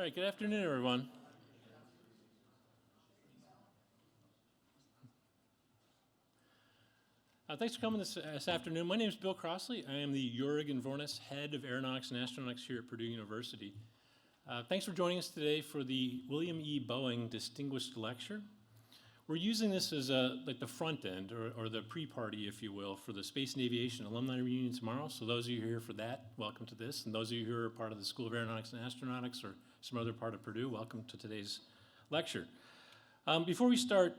right, good afternoon, everyone. Thanks for coming this afternoon. My name is Bill Crossley. I am the Jürgen Vornes Head of Aeronautics and Astronautics here at Purdue University. Thanks for joining us today for the William E. Boeing Distinguished Lecture. We're using this as like the front end, or the pre-party, if you will, for the Space and Aviation Alumni Reunion tomorrow. So those of you who are here for that, welcome to this. And those of you who are part of the School of Aeronautics and Astronautics or some other part of Purdue, welcome to today's lecture. Before we start,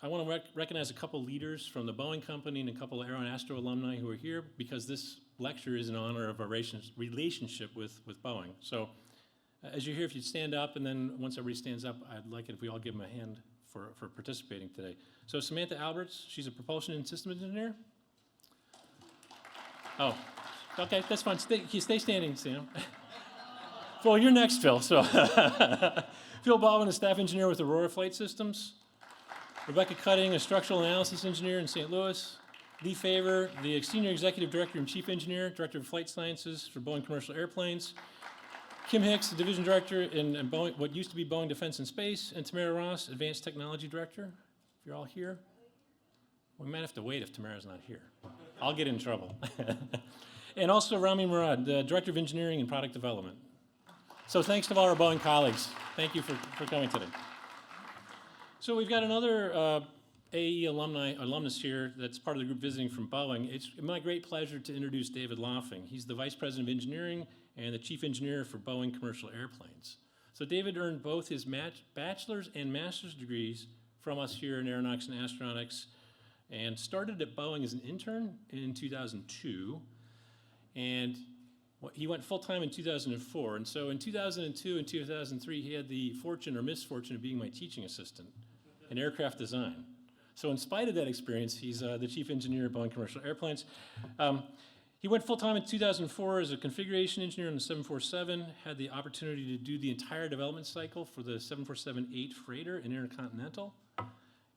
I want to recognize a couple leaders from the Boeing company and a couple of Aero and Astro alumni who are here because this lecture is in honor of our relationship with Boeing. So as you're here, if you'd stand up, and then once everybody stands up, I'd like it if we all give them a hand for participating today. So Samantha Alberts, she's a propulsion and systems engineer. Oh, okay, that's fine. Stay standing, Sam. Well, you're next, Phil. So Phil Baldwin, a staff engineer with Aurora Flight Systems. Rebecca Cutting, a structural analysis engineer in St. Louis. Lee Favor, the senior executive director and chief engineer, director of flight sciences for Boeing Commercial Airplanes. Kim Hicks, the division director in Boeing, what used to be Boeing Defense and Space, and Tamara Ross, advanced technology director. If you're all here, we might have to wait if Tamara's not here. I'll get in trouble. And also Rami Murad, the director of engineering and product development. So thanks to all our Boeing colleagues. Thank you for coming today. So we've got another AAE alumnus here that's part of the group visiting from Boeing. It's my great pleasure to introduce David Loffing. He's the Vice President of Engineering and the Chief Engineer for Boeing Commercial Airplanes. So David earned both his bachelor's and master's degrees from us here in Aeronautics and Astronautics, and started at Boeing as an intern in 2002, and he went full-time in 2004. And so in 2002 and 2003, he had the fortune or misfortune of being my teaching assistant in aircraft design. So in spite of that experience, he's the chief engineer at Boeing Commercial Airplanes. He went full-time in 2004 as a configuration engineer on the 747, had the opportunity to do the entire development cycle for the 747-8 freighter in Intercontinental.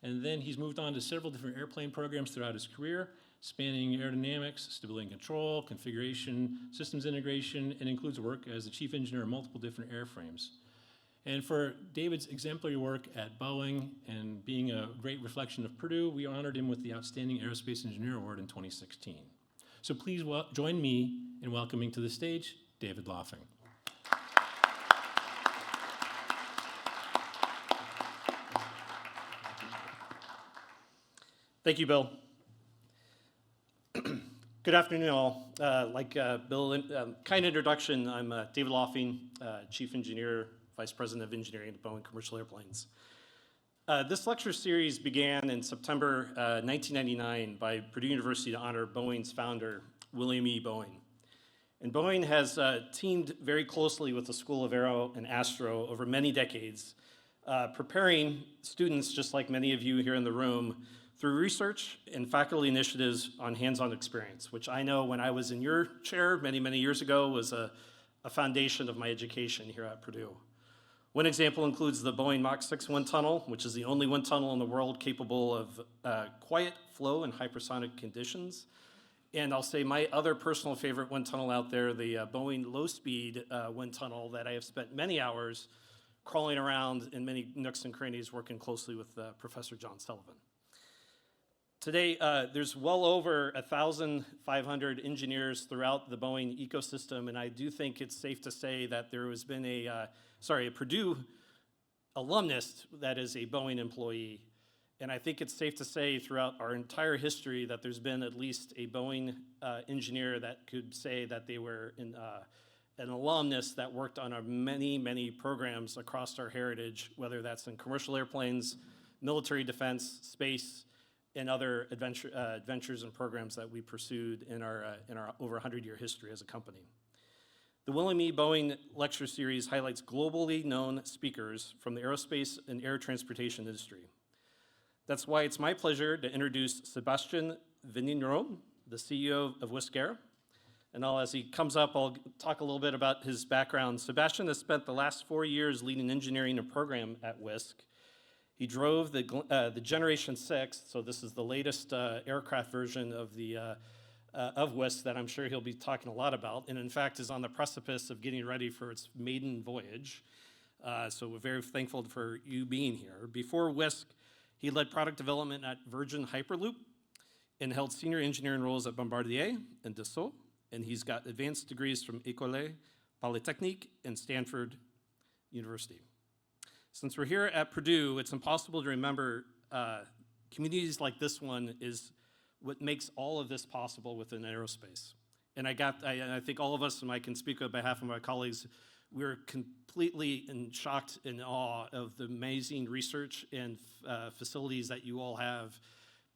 And then he's moved on to several different airplane programs throughout his career, spanning aerodynamics, stability and control, configuration, systems integration, and includes work as the chief engineer on multiple different airframes. And for David's exemplary work at Boeing and being a great reflection of Purdue, we honored him with the Outstanding Aerospace Engineer Award in 2016. So please join me in welcoming to the stage David Loffing. Thank you, Bill. Good afternoon, all. Bill, kind introduction, I'm David Loffing, Chief Engineer, Vice President of Engineering at Boeing Commercial Airplanes. This lecture series began in September 1999 by Purdue University to honor Boeing's founder, William E. Boeing. And Boeing has teamed very closely with the School of Aero and Astro over many decades, preparing students, just like many of you here in the room, through research and faculty initiatives on hands-on experience, which I know when I was in your chair many, many years ago was a foundation of my education here at Purdue. One example includes the Boeing Mach 6 wind tunnel, which is the only wind tunnel in the world capable of quiet flow in hypersonic conditions. And I'll say my other personal favorite wind tunnel out there, the Boeing low-speed wind tunnel that I have spent many hours crawling around in many nooks and crannies working closely with Professor John Sullivan. Today, there's well over 1,500 engineers throughout the Boeing ecosystem, and I do think it's safe to say that there has been a Purdue alumnus that is a Boeing employee. And I think it's safe to say throughout our entire history that there's been at least a Boeing engineer that could say that they were an alumnus that worked on our many, many programs across our heritage, whether that's in commercial airplanes, military defense, space, and other adventures and programs that we pursued in our over 100-year history as a company. The William E. Boeing Lecture Series highlights globally known speakers from the aerospace and air transportation industry. That's why it's my pleasure to introduce Sebastian Vigneron, the CEO of Wisk. And as he comes up, I'll talk a little bit about his background. Sebastian has spent the last 4 years leading engineering and program at Wisk. He drove the Generation 6, so this is the latest aircraft version of Wisk that I'm sure he'll be talking a lot about, and in fact is on the precipice of getting ready for its maiden voyage. So we're very thankful for you being here. Before Wisk, he led product development at Virgin Hyperloop and held senior engineering roles at Bombardier and Dassault. And he's got advanced degrees from École Polytechnique and Stanford University. Since we're here at Purdue, it's impossible to remember communities like this one is what makes all of this possible within aerospace. And I think all of us, and I can speak on behalf of my colleagues, we're completely shocked and in awe of the amazing research and facilities that you all have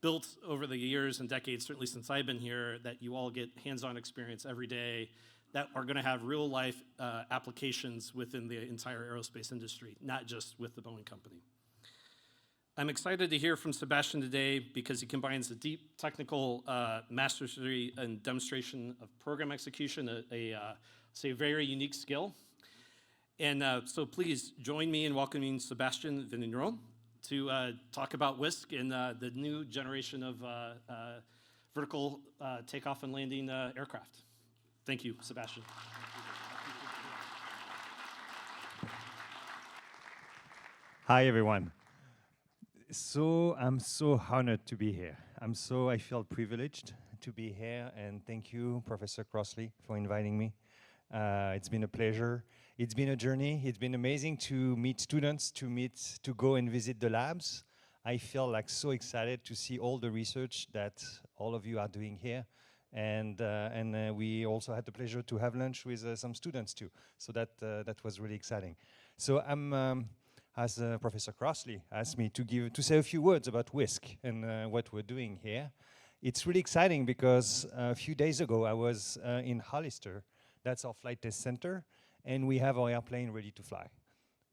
built over the years and decades, certainly since I've been here, that you all get hands-on experience every day that are going to have real-life applications within the entire aerospace industry, not just with the Boeing company. I'm excited to hear from Sebastian today because he combines a deep technical mastery and demonstration of program execution, a very unique skill. And so please join me in welcoming Sebastian Vigneron to talk about Wisk and the new generation of vertical takeoff and landing aircraft. Thank you, Sebastian. Hi, everyone. So I'm so honored to be here. I feel privileged to be here, and thank you, Professor Crossley, for inviting me. It's been a pleasure. It's been a journey. It's been amazing to meet students, to go and visit the labs. I feel like so excited to see all the research that all of you are doing here. And we also had the pleasure to have lunch with some students too. So that was really exciting. So as Professor Crossley asked me to say a few words about Wisk and what we're doing here. It's really exciting because a few days ago I was in Hollister. That's our flight test center, and we have our airplane ready to fly.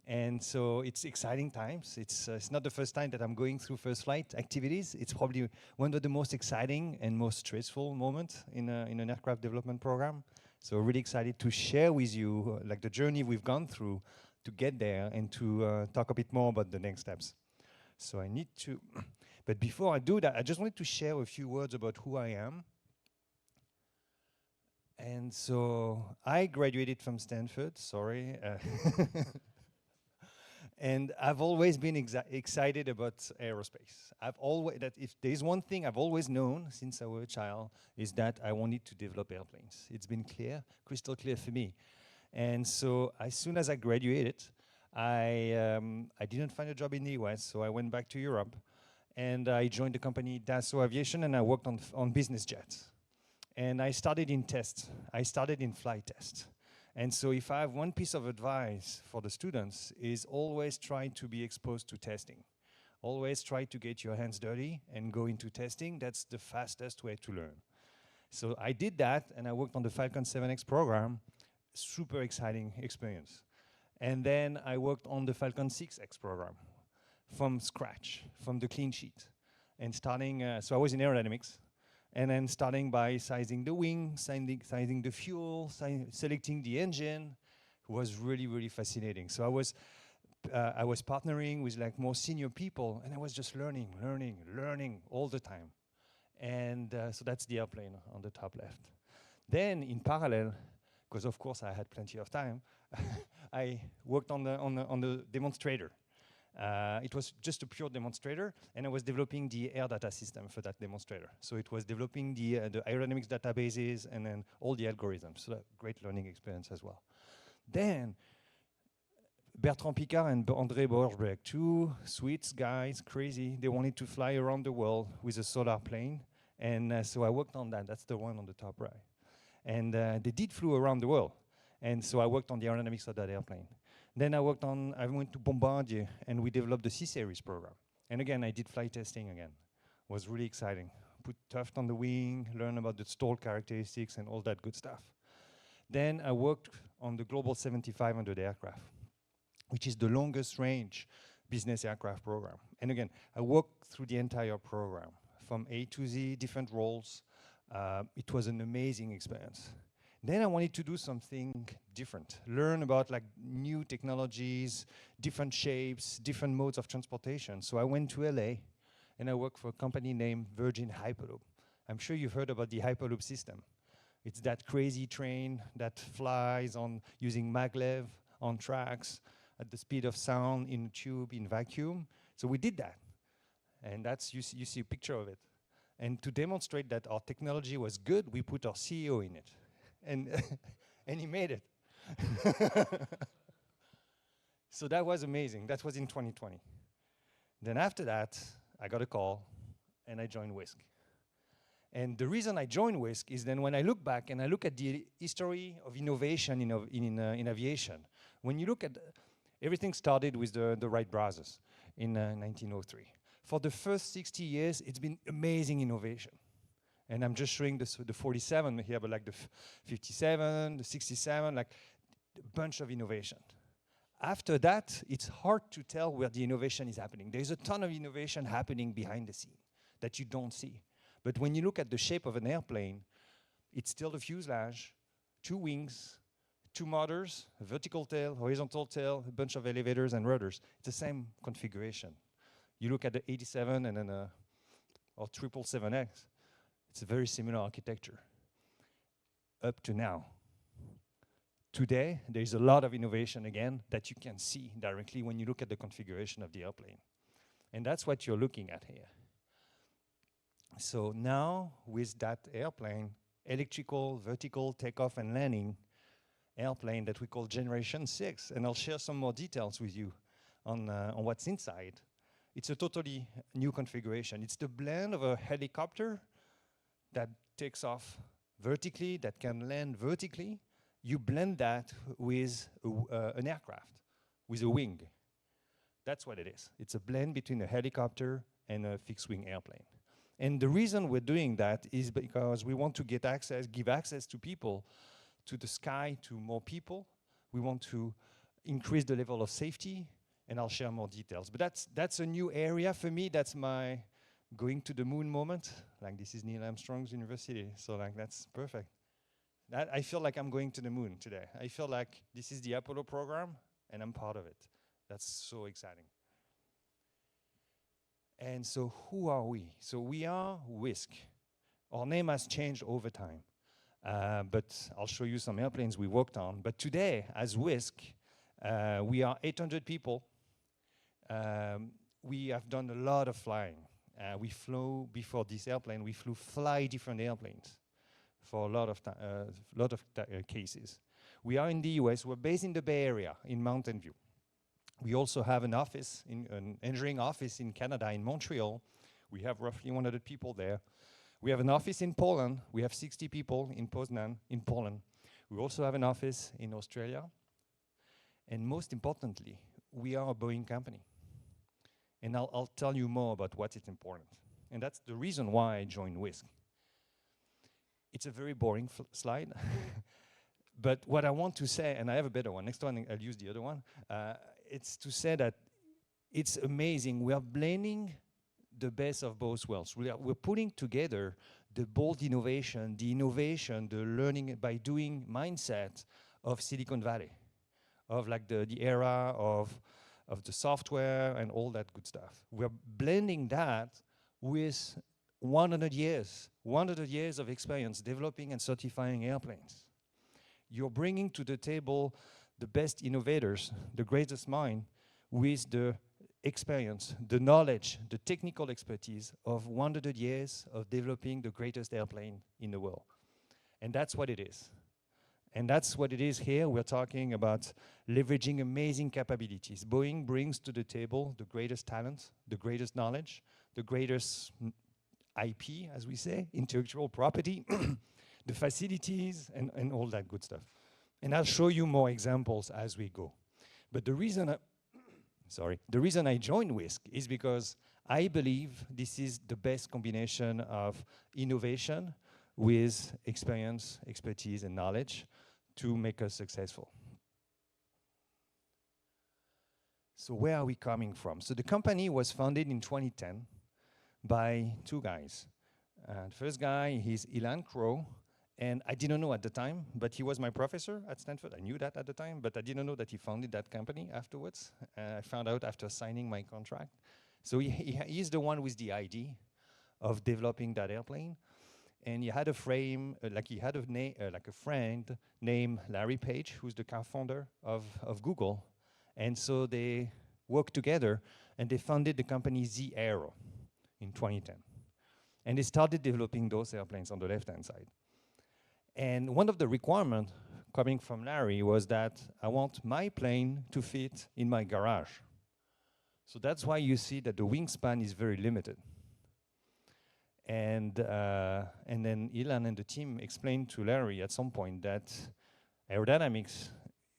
And so it's exciting times. It's not the first time that I'm going through first flight activities. It's probably one of the most exciting and most stressful moments in an aircraft development program. So really excited to share with you like the journey we've gone through to get there and to talk a bit more about the next steps. So I need to, but before I do that, I just wanted to share a few words about who I am. And so I graduated from Stanford, sorry. And I've always been excited about aerospace. That if there's one thing I've always known since I was a child is that I wanted to develop airplanes. It's been clear, crystal clear for me. And so as soon as I graduated, I didn't find a job in the US, so I went back to Europe. And I joined the company Dassault Aviation, and I worked on business jets. And I started in tests. I started in flight tests. And so if I have one piece of advice for the students is always try to be exposed to testing. Always try to get your hands dirty and go into testing. That's the fastest way to learn. So I did that, and I worked on the Falcon 7X program. Super exciting experience. And then I worked on the Falcon 6X program from scratch, from the clean sheet. And starting, so I was in aerodynamics. And then starting by sizing the wing, sizing the fuel, selecting the engine, was really, really fascinating. So I was partnering with like more senior people, and I was just learning all the time. And so that's the airplane on the top left. Then in parallel, because of course I had plenty of time, I worked on the demonstrator. It was just a pure demonstrator, and I was developing the air data system for that demonstrator. So it was developing the aerodynamics databases and then all the algorithms. So great learning experience as well. Then Bertrand Piccard and André Borschberg, two Swiss guys, crazy. They wanted to fly around the world with a solar plane, and so I worked on that. That's the one on the top right. And they did flew around the world, and so I worked on the aerodynamics of that airplane. Then I went to Bombardier, and we developed the C-Series program. And again, I did flight testing again. It was really exciting. Put tuft on the wing, learn about the stall characteristics and all that good stuff. Then I worked on the Global 7500 aircraft, which is the longest range business aircraft program. And again, I worked through the entire program, from A to Z, different roles. It was an amazing experience. Then I wanted to do something different, learn about like new technologies, different shapes, different modes of transportation. So I went to LA, and I worked for a company named Virgin Hyperloop. I'm sure you've heard about the Hyperloop system. It's that crazy train that flies on using maglev on tracks. at the speed of sound in a tube in vacuum. So we did that. And that's, you see a picture of it. And to demonstrate that our technology was good, we put our CEO in it. And, and he made it. So that was amazing. That was in 2020. Then after that, I got a call, and I joined Wisk. And the reason I joined Wisk is then when I look back and I look at the history of innovation in aviation, when you look at everything started with the Wright brothers in 1903. For the first 60 years, it's been amazing innovation. And I'm just showing this, the 47 here, but like the 57, the 67, like a bunch of innovation. After that, it's hard to tell where the innovation is happening. There's a ton of innovation happening behind the scene that you don't see. But when you look at the shape of an airplane, it's still the fuselage, 2 wings, 2 motors, a vertical tail, horizontal tail, a bunch of elevators and rudders. It's the same configuration. You look at the 87 and then or 777X, it's a very similar architecture up to now. Today, there's a lot of innovation again that you can see directly when you look at the configuration of the airplane. And that's what you're looking at here. So now, with that airplane, electrical, vertical takeoff and landing airplane that we call Generation 6, and I'll share some more details with you on what's inside. It's a totally new configuration. It's the blend of a helicopter that takes off vertically, that can land vertically. You blend that with an aircraft, with a wing. That's what it is. It's a blend between a helicopter and a fixed-wing airplane. And the reason we're doing that is because we want to give access to people, to the sky, to more people. We want to increase the level of safety, and I'll share more details. But that's a new area for me. That's my going to the moon moment. Like, this is Neil Armstrong's university, so like that's perfect. I feel like I'm going to the moon today. I feel like this is the Apollo program, and I'm part of it. That's so exciting. And so who are we? So we are Wisk. Our name has changed over time, but I'll show you some airplanes we worked on. But today, as Wisk, we are 800 people. We have done a lot of flying. We flew, before this airplane, we fly different airplanes for a lot of cases. We are in the US. We're based in the Bay Area, in Mountain View. We also have an office, an engineering office in Canada, in Montreal. We have roughly 100 people there. We have an office in Poland. We have 60 people in Poznan, in Poland. We also have an office in Australia. And most importantly, we are a Boeing company. And I'll tell you more about what is important. And that's the reason why I joined Wisk. It's a very boring slide. But what I want to say, and I have a better one, next one I'll use the other one, it's to say that it's amazing. We are blending the best of both worlds. We're putting together the bold innovation, the learning by doing mindset of Silicon Valley, of like the era of the software and all that good stuff. We're blending that with 100 years of experience developing and certifying airplanes. You're bringing to the table the best innovators, the greatest mind, with the experience, the knowledge, the technical expertise of 100 years of developing the greatest airplane in the world. And that's what it is. And that's what it is here. We're talking about leveraging amazing capabilities. Boeing brings to the table the greatest talent, the greatest knowledge, the greatest IP, as we say, intellectual property, the facilities, and all that good stuff. And I'll show you more examples as we go. But the reason I joined Wisk is because I believe this is the best combination of innovation with experience, expertise, and knowledge to make us successful. So where are we coming from? So the company was founded in 2010 by 2 guys. The first guy, he's Ilan Crow, and I didn't know at the time, but he was my professor at Stanford. I knew that at the time, but I didn't know that he founded that company afterwards. I found out after signing my contract. So he's the one with the idea of developing that airplane. And he had a frame, like a friend named Larry Page, who's the co-founder of Google. And so they worked together and they founded the company Aero in 2010. And they started developing those airplanes on the left-hand side. And one of the requirements coming from Larry was that I want my plane to fit in my garage. So that's why you see that the wingspan is very limited. And then Ilan and the team explained to Larry at some point that aerodynamics,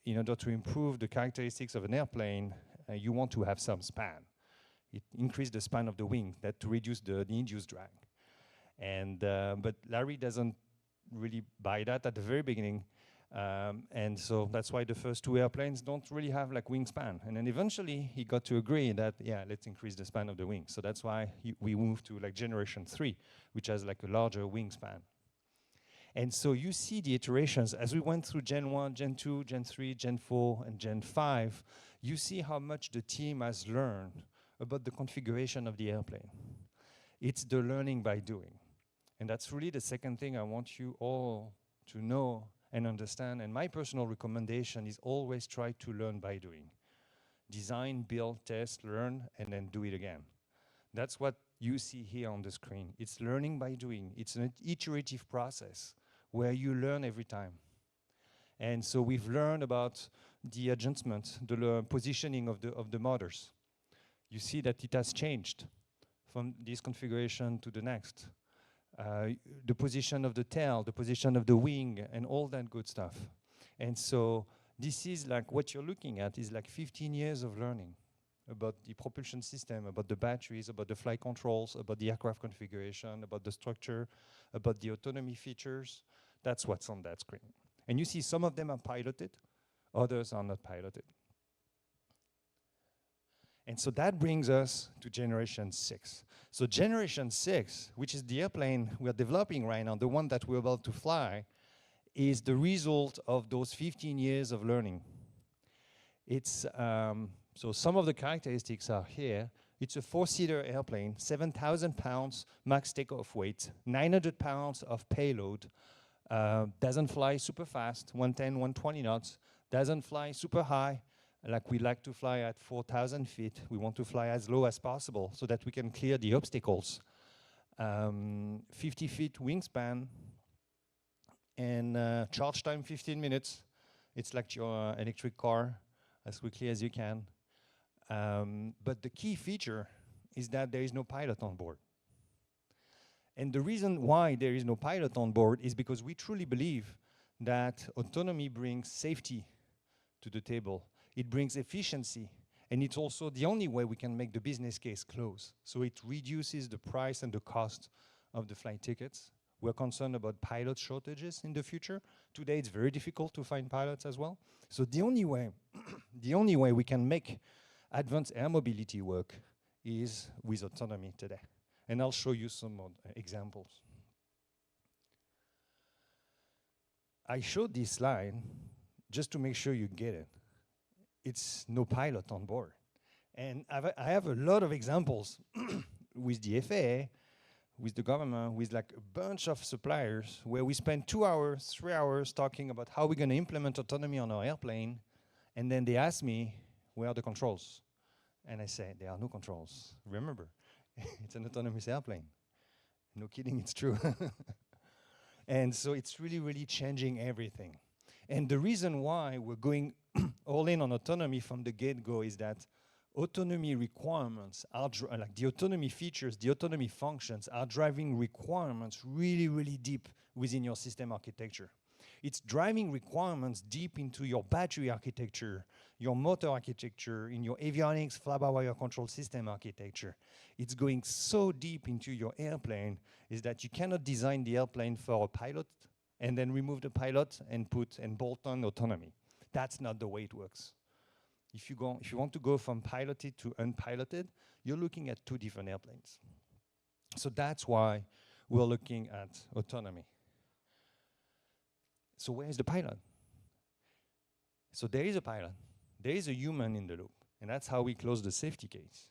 in order to improve the characteristics of an airplane, you want to have some span. It increased the span of the wing that to reduce the induced drag. And but Larry doesn't really buy that at the very beginning. And so that's why the first two airplanes don't really have like wingspan. And then eventually he got to agree that, yeah, let's increase the span of the wing. So that's why we moved to like generation 3, which has like a larger wingspan. And so you see the iterations as we went through Gen 1, Gen 2, Gen 3, Gen 4, and Gen 5, you see how much the team has learned about the configuration of the airplane. It's the learning by doing. And that's really the second thing I want you all to know and understand. And my personal recommendation is always try to learn by doing. Design, build, test, learn, and then do it again. That's what you see here on the screen. It's learning by doing. It's an iterative process where you learn every time. And so we've learned about the adjustment, the positioning of the motors. You see that it has changed from this configuration to the next. The position of the tail, the position of the wing, and all that good stuff. And so this is like what you're looking at is like 15 years of learning about the propulsion system, about the batteries, about the flight controls, about the aircraft configuration, about the structure, about the autonomy features. That's what's on that screen. And you see some of them are piloted, others are not piloted. And so that brings us to generation 6. So generation 6, which is the airplane we're developing right now, the one that we're about to fly, is the result of those 15 years of learning. It's, so some of the characteristics are here. It's a 4-seater airplane, 7,000 pounds max takeoff weight, 900 pounds of payload, doesn't fly super fast, 110, 120 knots, doesn't fly super high, like we like to fly at 4,000 feet. We want to fly as low as possible so that we can clear the obstacles. 50 feet wingspan and charge time 15 minutes. It's like your electric car, as quickly as you can. But the key feature is that there is no pilot on board. And the reason why there is no pilot on board is because we truly believe that autonomy brings safety to the table. It brings efficiency, and it's also the only way we can make the business case close. So it reduces the price and the cost of the flight tickets. We're concerned about pilot shortages in the future. Today it's very difficult to find pilots as well. So the only way, the only way we can make advanced air mobility work is with autonomy today. And I'll show you some more examples. I showed this slide just to make sure you get it. It's no pilot on board. And I have a lot of examples with the FAA, with the government, with like a bunch of suppliers where we spend 2 hours, 3 hours talking about how we're going to implement autonomy on our airplane. And then they ask me, where are the controls? And I say, there are no controls. Remember, it's an autonomous airplane. No kidding, it's true. And so it's really, really changing everything. And the reason why we're going all in on autonomy from the get-go is that autonomy requirements are like the autonomy features, the autonomy functions are driving requirements really, really deep within your system architecture. It's driving requirements deep into your battery architecture, your motor architecture, in your avionics fly-by-wire control system architecture. It's going so deep into your airplane is that you cannot design the airplane for a pilot and then remove the pilot and bolt on autonomy. That's not the way it works. If you want to go from piloted to unpiloted, you're looking at 2 different airplanes. So that's why we're looking at autonomy. So where is the pilot? So there is a pilot. There is a human in the loop. And that's how we close the safety case,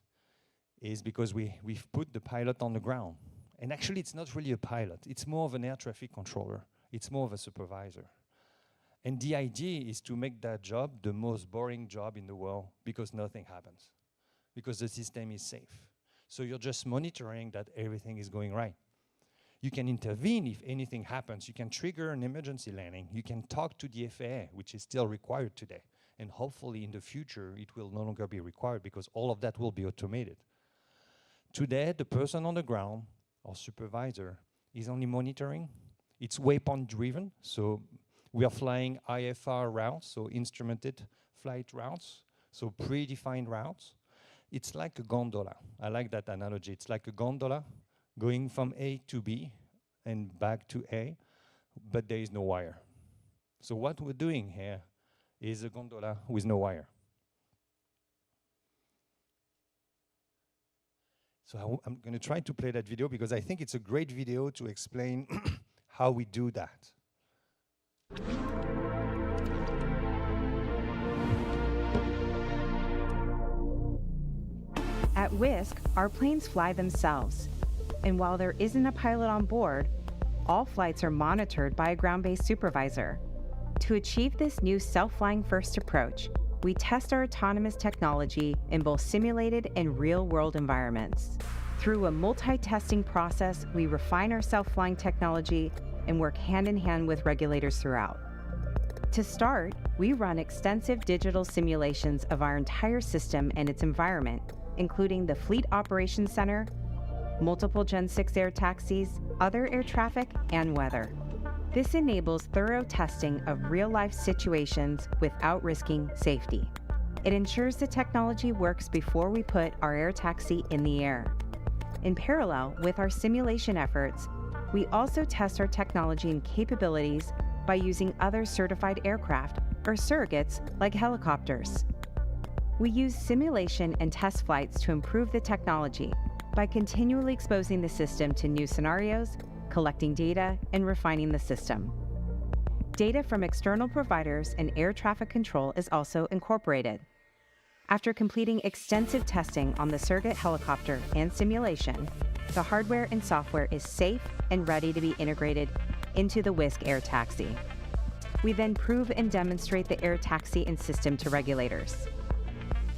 is because we've put the pilot on the ground. And actually, it's not really a pilot. It's more of an air traffic controller. It's more of a supervisor. And the idea is to make that job the most boring job in the world because nothing happens, because the system is safe. So you're just monitoring that everything is going right. You can intervene if anything happens. You can trigger an emergency landing. You can talk to the FAA, which is still required today. And hopefully in the future, it will no longer be required because all of that will be automated. Today, the person on the ground or supervisor is only monitoring. It's waypoint driven, so we are flying IFR routes, so instrumented flight routes, so predefined routes. It's like a gondola. I like that analogy. It's like a gondola going from A to B and back to A, but there is no wire. So what we're doing here is a gondola with no wire. So I'm going to try to play that video because I think it's a great video to explain how we do that. At Wisk, our planes fly themselves. And while there isn't a pilot on board, all flights are monitored by a ground-based supervisor. To achieve this new self-flying first approach, we test our autonomous technology in both simulated and real-world environments. Through a multi-testing process, we refine our self-flying technology and work hand-in-hand with regulators throughout. To start, we run extensive digital simulations of our entire system and its environment, including the Fleet Operations Center, multiple Gen 6 air taxis, other air traffic, and weather. This enables thorough testing of real-life situations without risking safety. It ensures the technology works before we put our air taxi in the air. In parallel with our simulation efforts, we also test our technology and capabilities by using other certified aircraft or surrogates like helicopters. We use simulation and test flights to improve the technology by continually exposing the system to new scenarios, collecting data, and refining the system. Data from external providers and air traffic control is also incorporated. After completing extensive testing on the surrogate helicopter and simulation, the hardware and software is safe and ready to be integrated into the Wisk air taxi. We then prove and demonstrate the air taxi and system to regulators.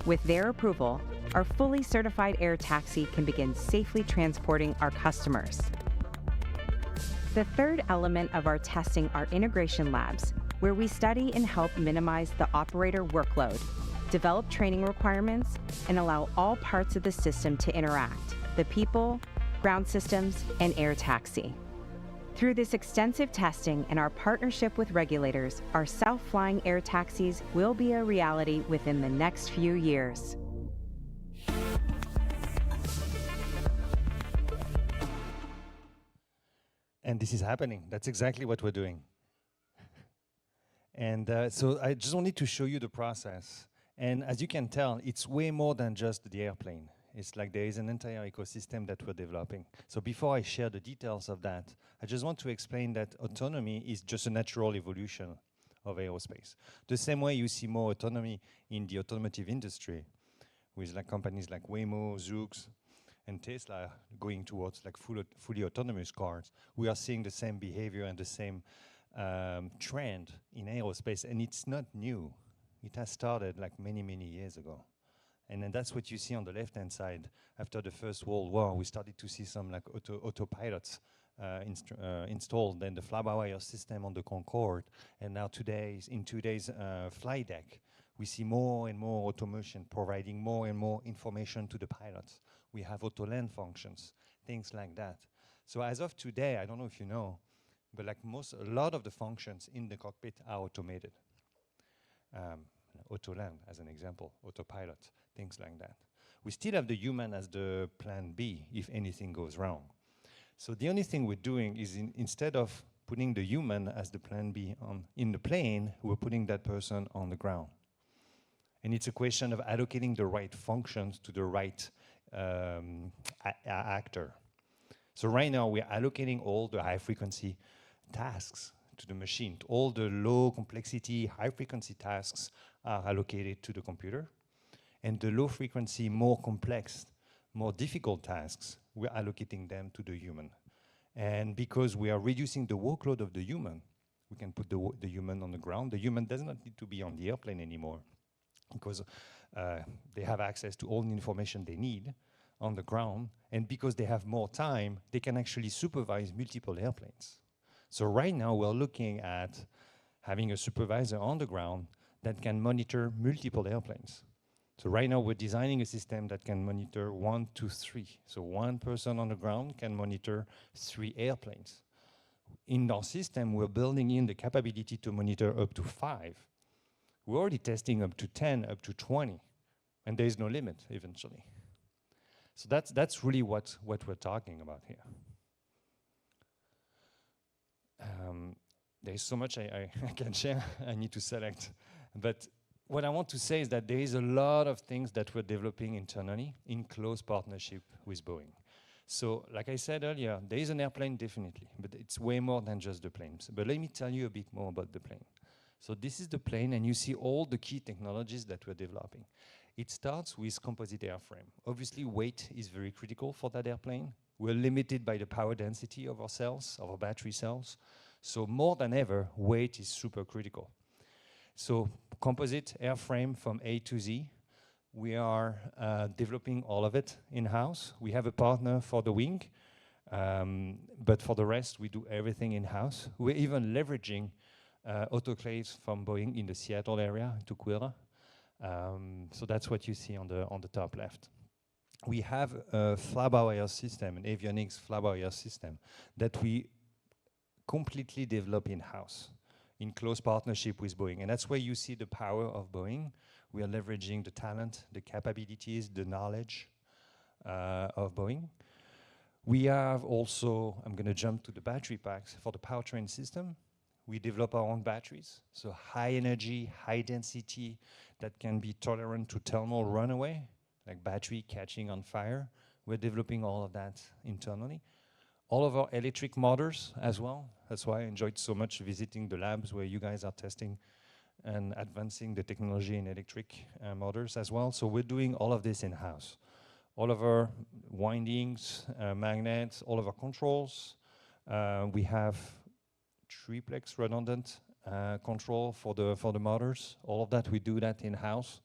With their approval, our fully certified air taxi can begin safely transporting our customers. The third element of our testing are integration labs, where we study and help minimize the operator workload, develop training requirements, and allow all parts of the system to interact: the people, ground systems, and air taxi. Through this extensive testing and our partnership with regulators, our self-flying air taxis will be a reality within the next few years. And this is happening. That's exactly what we're doing. And so I just wanted to show you the process. And as you can tell, it's way more than just the airplane. It's like there is an entire ecosystem that we're developing. So before I share the details of that, I just want to explain that autonomy is just a natural evolution of aerospace. The same way you see more autonomy in the automotive industry, with like companies like Waymo, Zoox, and Tesla going towards like fully autonomous cars, we are seeing the same behavior and the same trend in aerospace, and it's not new. It has started like many, many years ago. And then that's what you see on the left-hand side. After the First World War, we started to see some like autopilots installed, then the fly-by-wire system on the Concorde, and now in today's flight deck, we see more and more automation providing more and more information to the pilots. We have auto-land functions, things like that. So as of today, I don't know if you know, but like a lot of the functions in the cockpit are automated. Auto-land as an example, autopilot, things like that. We still have the human as the plan B if anything goes wrong. So the only thing we're doing is instead of putting the human as the plan B in the plane, we're putting that person on the ground. And it's a question of allocating the right functions to the right actor. So right now we're allocating all the high frequency tasks to the machine. All the low complexity, high frequency tasks are allocated to the computer. And the low frequency, more complex, more difficult tasks, we're allocating them to the human. And because we are reducing the workload of the human, We can put the human on the ground. The human does not need to be on the airplane anymore because they have access to all the information they need on the ground. And because they have more time, they can actually supervise multiple airplanes. So right now we're looking at having a supervisor on the ground that can monitor multiple airplanes. So right now we're designing a system that can monitor 1 to 3. So one person on the ground can monitor 3 airplanes. In our system, we're building in the capability to monitor up to 5. We're already testing up to 10, up to 20, and there is no limit eventually. So that's really what we're talking about here. There's so much I can share. I need to select. But what I want to say is that there is a lot of things that we're developing internally in close partnership with Boeing. So like I said earlier, there is an airplane definitely, but it's way more than just the planes. But let me tell you a bit more about the plane. So this is the plane, and you see all the key technologies that we're developing. It starts with composite airframe. Obviously, weight is very critical for that airplane. We're limited by the power density of our cells, of our battery cells. So more than ever, weight is super critical. So composite airframe from A to Z. We are developing all of it in-house. We have a partner for the wing, but for the rest, we do everything in-house. We're even leveraging autoclaves from Boeing in the Seattle area to Tukwila. So that's what you see on the top left. We have a flyby air system, an avionics flyby air system that we completely develop in-house in close partnership with Boeing. And that's where you see the power of Boeing. We are leveraging the talent, the capabilities, the knowledge of Boeing. We have also, I'm going to jump to the battery packs for the powertrain system. We develop our own batteries, so high energy, high density, that can be tolerant to thermal runaway, like battery catching on fire. We're developing all of that internally. All of our electric motors as well. That's why I enjoyed so much visiting the labs where you guys are testing and advancing the technology in electric motors as well. So we're doing all of this in-house. All of our windings, magnets, all of our controls. We have triplex redundant control for the motors. All of that, we do that in-house.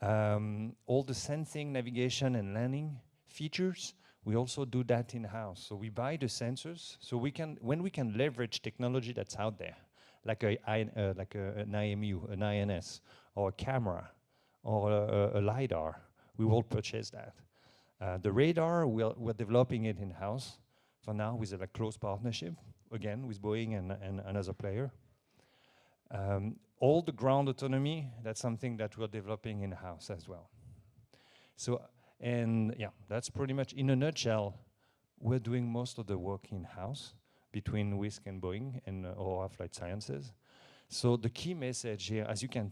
All the sensing, navigation, and landing features, we also do that in-house. So we buy the sensors, so when we can leverage technology that's out there, like an IMU, an INS, or a camera, or a LiDAR, we will purchase that. The radar, we're developing it in-house for now with a close partnership, again, with Boeing and another player. All the ground autonomy, that's something that we're developing in-house as well. So, and yeah, that's pretty much, in a nutshell, we're doing most of the work in-house between Wisk and Boeing and Aurora Flight Sciences. So the key message here, as you can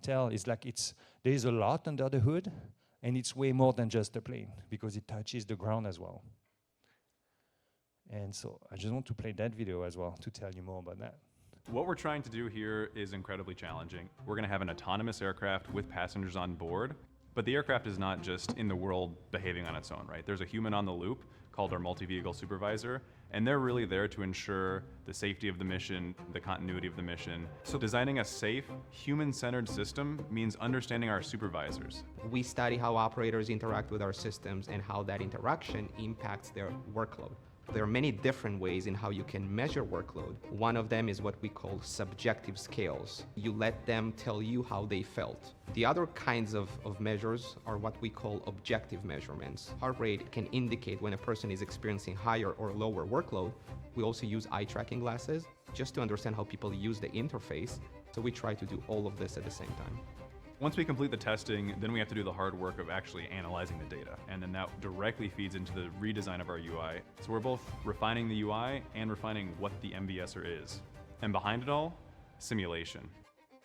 tell, is like there's a lot under the hood, and it's way more than just a plane, because it touches the ground as well. And so I just want to play that video as well to tell you more about that. What we're trying to do here is incredibly challenging. We're going to have an autonomous aircraft with passengers on board, but the aircraft is not just in the world behaving on its own, right? There's a human on the loop called our multi-vehicle supervisor, and they're really there to ensure the safety of the mission, the continuity of the mission. So designing a safe, human-centered system means understanding our supervisors. We study how operators interact with our systems and how that interaction impacts their workload. There are many different ways in how you can measure workload. One of them is what we call subjective scales. You let them tell you how they felt. The other kinds of measures are what we call objective measurements. Heart rate can indicate when a person is experiencing higher or lower workload. We also use eye tracking glasses just to understand how people use the interface. So we try to do all of this at the same time. Once we complete the testing, then we have to do the hard work of actually analyzing the data. And then that directly feeds into the redesign of our UI. So we're both refining the UI and refining what the MBSer is. And behind it all, simulation.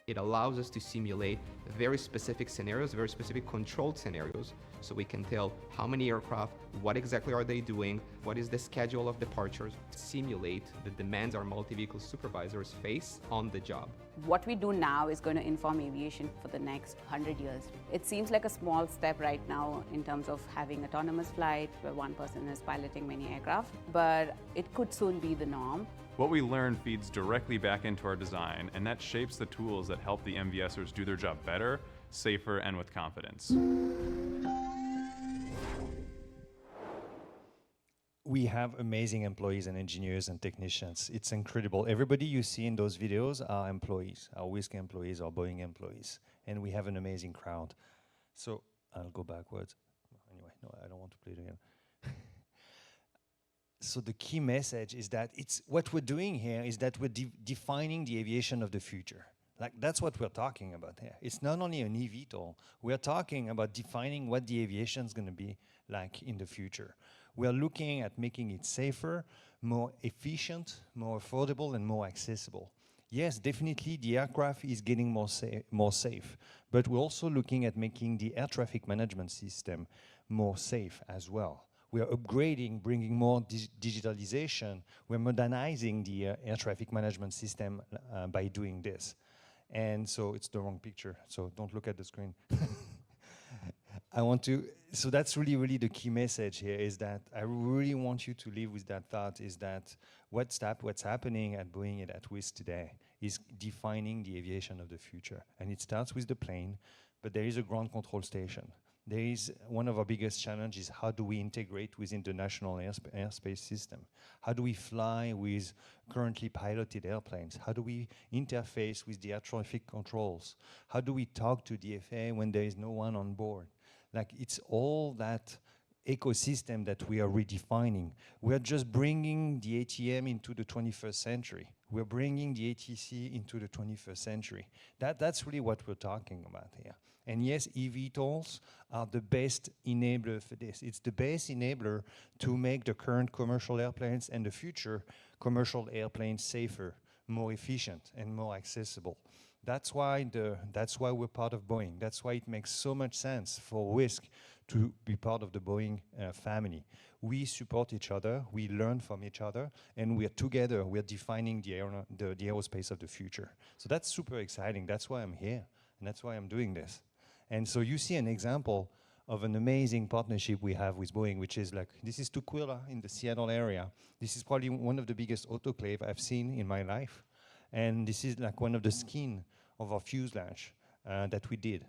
It allows us to simulate very specific scenarios, very specific controlled scenarios, so we can tell how many aircraft, what exactly are they doing, what is the schedule of departures, simulate the demands our multi-vehicle supervisors face on the job. What we do now is going to inform aviation for the next 100 years. It seems like a small step right now in terms of having autonomous flight where one person is piloting many aircraft, but it could soon be the norm. What we learn feeds directly back into our design, and that shapes the tools that help the MVSers do their job better, safer, and with confidence. We have amazing employees and engineers and technicians. It's incredible. Everybody you see in those videos are employees, our Wisk employees, our Boeing employees, and we have an amazing crowd. So I'll go backwards. Anyway, no, I don't want to play it again. So the key message is that what we're doing here is that we're defining the aviation of the future. Like, that's what we're talking about here. It's not only an eVTOL. We're talking about defining what the aviation is going to be like in the future. We're looking at making it safer, more efficient, more affordable, and more accessible. Yes, definitely the aircraft is getting more safe, but we're also looking at making the air traffic management system more safe as well. We are upgrading, bringing more digitalization. We're modernizing the air traffic management system by doing this. And so it's the wrong picture, so don't look at the screen. So that's really the key message here, is that I really want you to live with that thought, is that what's happening at Boeing and at Wisk today is defining the aviation of the future. And it starts with the plane, but there is a ground control station. There is one of our biggest challenges: how do we integrate within the national airspace system? How do we fly with currently piloted airplanes? How do we interface with the air traffic controls? How do we talk to the FAA when there is no one on board? Like, it's all that ecosystem that we are redefining. We are just bringing the ATM into the 21st century. We're bringing the ATC into the 21st century. That's really what we're talking about here. And yes, eVTOLs are the best enabler for this. It's the best enabler to make the current commercial airplanes and the future commercial airplanes safer, more efficient, and more accessible. That's why we're part of Boeing. That's why it makes so much sense for Wisk to be part of the Boeing family. We support each other, we learn from each other, and we're together, we're defining the aerospace of the future. So that's super exciting. That's why I'm here, and that's why I'm doing this. And so you see an example of an amazing partnership we have with Boeing, which is like, this is Tukwila in the Seattle area. This is probably one of the biggest autoclave I've seen in my life. And this is like one of the skin of our fuselage that we did.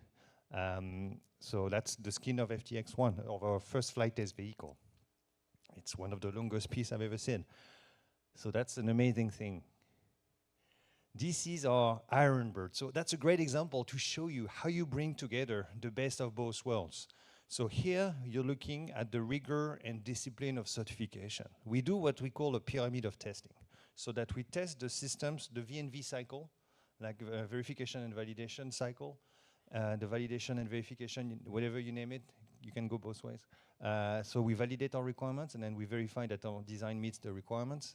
So that's the skin of FTX-1, of our first flight test vehicle. It's one of the longest pieces I've ever seen. So that's an amazing thing. This is our Ironbird. So that's a great example to show you how you bring together the best of both worlds. So here you're looking at the rigor and discipline of certification. We do what we call a pyramid of testing, so that we test the systems, the V&V cycle, like verification and validation cycle, the validation and verification, whatever you name it, you can go both ways. So we validate our requirements, and then we verify that our design meets the requirements.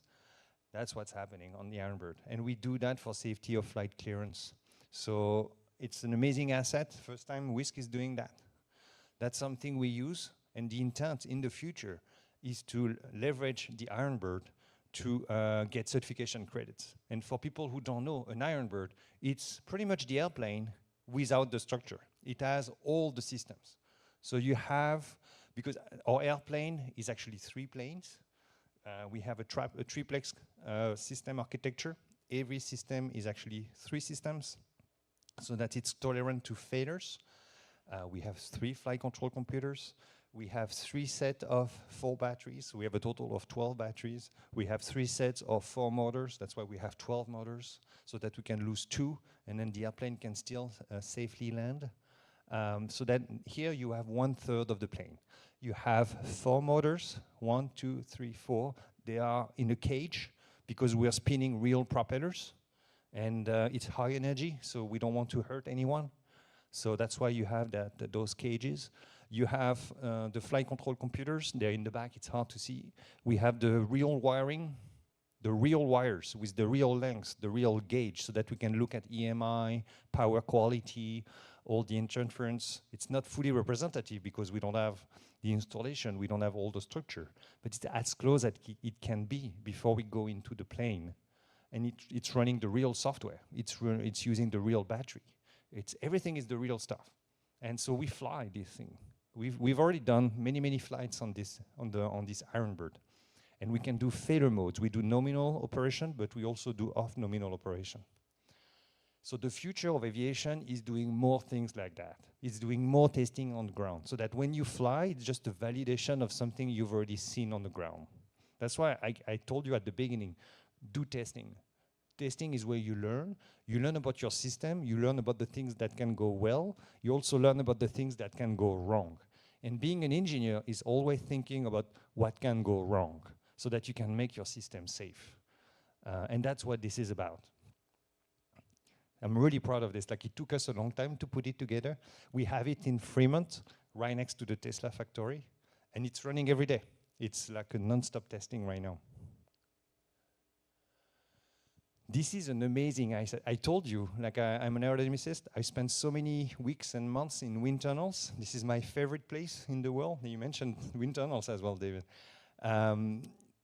That's what's happening on the Ironbird. And we do that for safety of flight clearance. So it's an amazing asset. First time Wisk is doing that. That's something we use, and the intent in the future is to leverage the Ironbird to get certification credits. And for people who don't know, an Ironbird, it's pretty much the airplane without the structure. It has all the systems. So you have, because our airplane is actually 3 planes, we have a triplex system architecture. Every system is actually 3 systems, so that it's tolerant to failures. We have 3 flight control computers. We have 3 sets of 4 batteries. So we have a total of 12 batteries. We have 3 sets of 4 motors. That's why we have 12 motors, so that we can lose 2, and then the airplane can still safely land. So that here you have 1/3 of the plane. You have 4 motors, 1, 2, 3, 4. They are in a cage because we are spinning real propellers, and it's high energy, so we don't want to hurt anyone. So that's why you have those cages. You have the flight control computers. They're in the back. It's hard to see. We have the real wiring. the real wires with the real lengths, the real gauge, so that we can look at EMI, power quality, all the interference. It's not fully representative because we don't have the installation, we don't have all the structure, but it's as close as it can be before we go into the plane. And it's running the real software. It's using the real battery. Everything is the real stuff. And so we fly this thing. We've already done many flights on this Ironbird. And we can do failure modes. We do nominal operation, but we also do off nominal operation. So the future of aviation is doing more things like that. It's doing more testing on the ground, so that when you fly, it's just a validation of something you've already seen on the ground. That's why I told you at the beginning, do testing. Testing is where you learn. You learn about your system. You learn about the things that can go well. You also learn about the things that can go wrong. And being an engineer is always thinking about what can go wrong, so that you can make your system safe. And that's what this is about. I'm really proud of this. Like, it took us a long time to put it together. We have it in Fremont, right next to the Tesla factory, and it's running every day. It's like a non-stop testing right now. This is an amazing, I told you, like I'm an aerodynamicist. I spent so many weeks and months in wind tunnels. This is my favorite place in the world. You mentioned wind tunnels as well, David.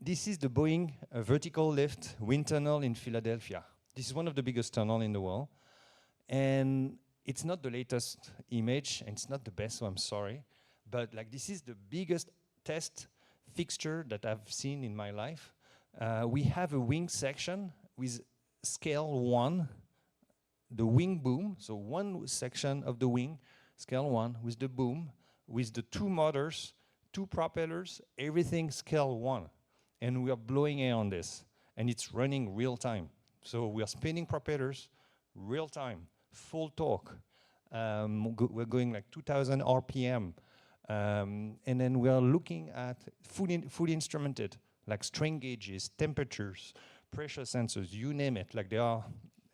This is the Boeing vertical lift wind tunnel in Philadelphia. This is one of the biggest tunnels in the world. And it's not the latest image, and it's not the best, so I'm sorry. But like, this is the biggest test fixture that I've seen in my life. We have a wing section with scale 1, the wing boom, so one section of the wing, scale 1, with the boom, with the 2 motors, 2 propellers, everything scale 1. And we are blowing air on this, and it's running real time. So we are spinning propellers, real time, full torque. We're going like 2,000 RPM. And then we are looking at fully instrumented, like strain gauges, temperatures, pressure sensors, you name it. Like, there are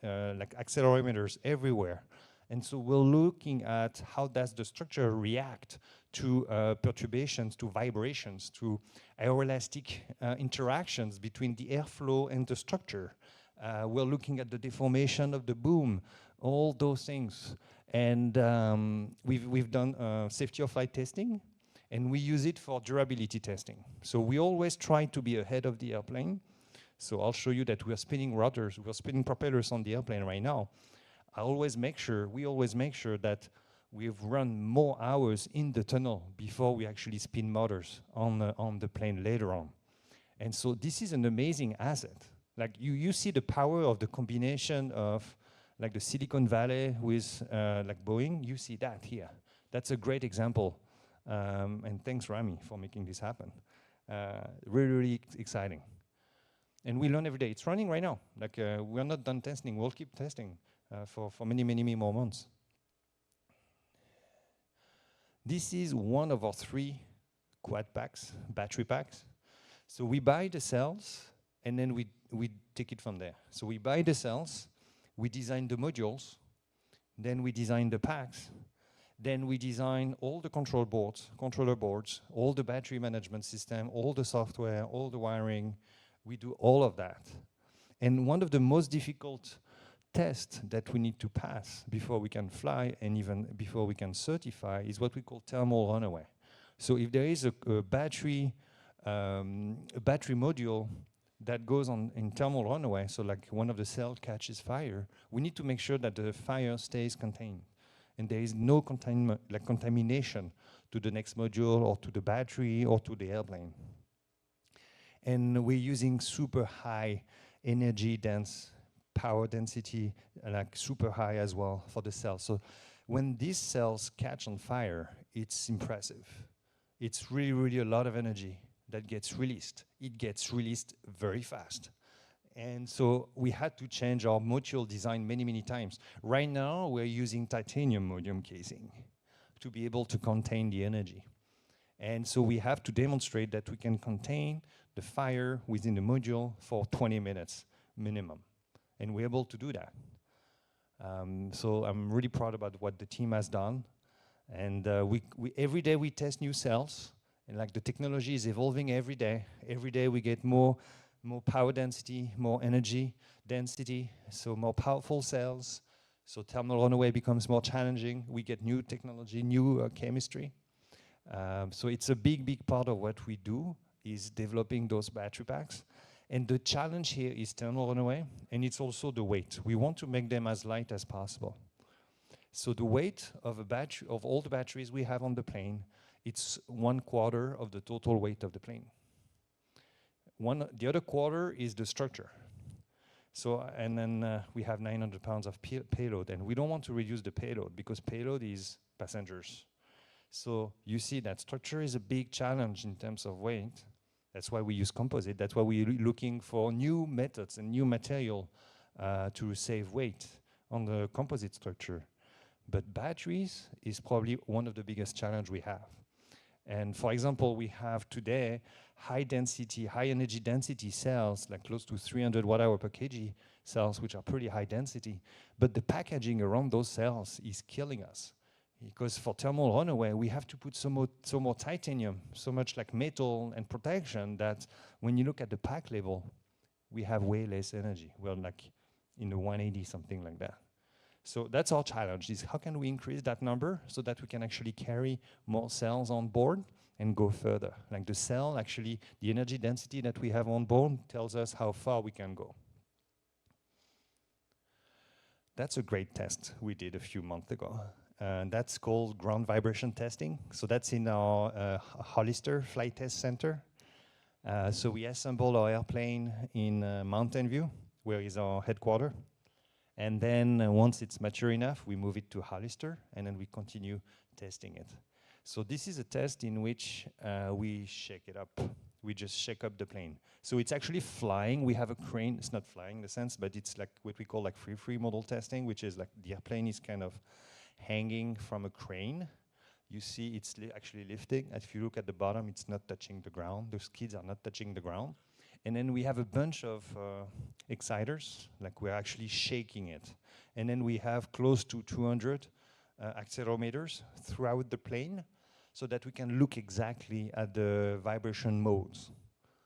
like accelerometers everywhere. And so we're looking at how does the structure react to perturbations, to vibrations, to aeroelastic interactions between the airflow and the structure. We're looking at the deformation of the boom, all those things. And we've done safety of flight testing, and we use it for durability testing. So we always try to be ahead of the airplane. So I'll show you that we are spinning rotors, we are spinning propellers on the airplane right now. We always make sure that we've run more hours in the tunnel before we actually spin motors on the plane later on. And so this is an amazing asset. Like, you see the power of the combination of like the Silicon Valley with like Boeing. You see that here. That's a great example. And thanks, Rami, for making this happen. Really exciting. And we learn every day. It's running right now. Like, we're not done testing. We'll keep testing for many more months. This is one of our 3 quad packs, battery packs. So we buy the cells, and then we take it from there. So we buy the cells, we design the modules, then we design the packs, then we design all the controller boards, all the battery management system, all the software, all the wiring. We do all of that. And one of the most difficult tests that we need to pass before we can fly, and even before we can certify, is what we call thermal runaway. So if there is a battery module that goes on in thermal runaway, so like one of the cells catches fire, we need to make sure that the fire stays contained, and there is no contamination to the next module or to the battery or to the airplane. And we're using super high energy dense, power density, like super high as well for the cells. So when these cells catch on fire, it's impressive. It's really a lot of energy that gets released. It gets released very fast. And so we had to change our module design many times. Right now, we're using titanium module casing to be able to contain the energy. And so we have to demonstrate that we can contain the fire within the module for 20 minutes minimum. And we're able to do that. So I'm really proud about what the team has done. And every day we test new cells. And like, the technology is evolving every day. Every day we get more more power density, more energy density, so more powerful cells. So thermal runaway becomes more challenging. We get new technology, new chemistry. So it's a big, big part of what we do is developing those battery packs. And the challenge here is thermal runaway, and it's also the weight. We want to make them as light as possible. So the weight of a battery, of all the batteries we have on the plane, it's 1/4 of the total weight of the plane. The other quarter is the structure. So, and then we have 900 pounds of payload, and we don't want to reduce the payload because payload is passengers. So you see that structure is a big challenge in terms of weight. That's why we use composite. That's why we're looking for new methods and new material to save weight on the composite structure. But batteries is probably one of the biggest challenge we have. And for example, we have today high density, high energy density cells, like close to 300 watt-hour per kg cells, which are pretty high density. But the packaging around those cells is killing us. Because for thermal runaway, we have to put so more titanium, so much like metal and protection that when you look at the pack level, we have way less energy. We're like in the 180, something like that. So that's our challenge, is how can we increase that number so that we can actually carry more cells on board and go further. Like the cell, actually, the energy density that we have on board tells us how far we can go. That's a great test we did a few months ago. That's called ground vibration testing. So that's in our Hollister Flight Test Center. So we assemble our airplane in Mountain View, where is our headquarters. And then once it's mature enough, we move it to Hollister, and then we continue testing it. So this is a test in which we shake it up. We just shake up the plane. So it's actually flying. We have a crane. It's not flying in the sense, but it's like what we call like free model testing, which is like the airplane is kind of hanging from a crane. You see it's actually lifting. If you look at the bottom, it's not touching the ground. The skids are not touching the ground. And then we have a bunch of exciters, like we're actually shaking it. And then we have close to 200 accelerometers throughout the plane so that we can look exactly at the vibration modes.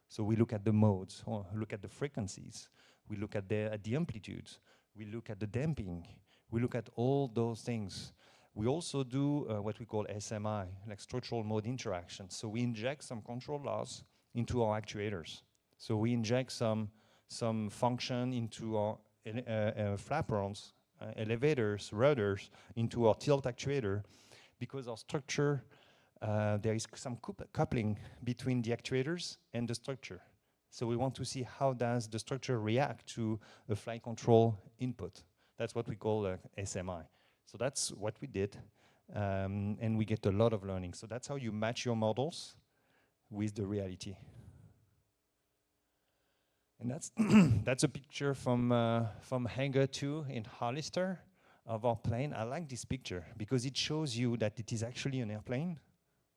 So we look at the modes, or look at the frequencies. We look at the amplitudes. We look at the damping. We look at all those things. We also do what we call SMI, like structural mode interaction. So we inject some control laws into our actuators. So we inject some function into our flaperons, elevators, rudders, into our tilt actuator, because our structure, there is some coupling between the actuators and the structure. So we want to see how does the structure react to a flight control input. That's what we call SMI. So that's what we did, and we get a lot of learning. So that's how you match your models with the reality. And that's that's a picture from Hangar 2 in Hollister of our plane. I like this picture because it shows you that it is actually an airplane.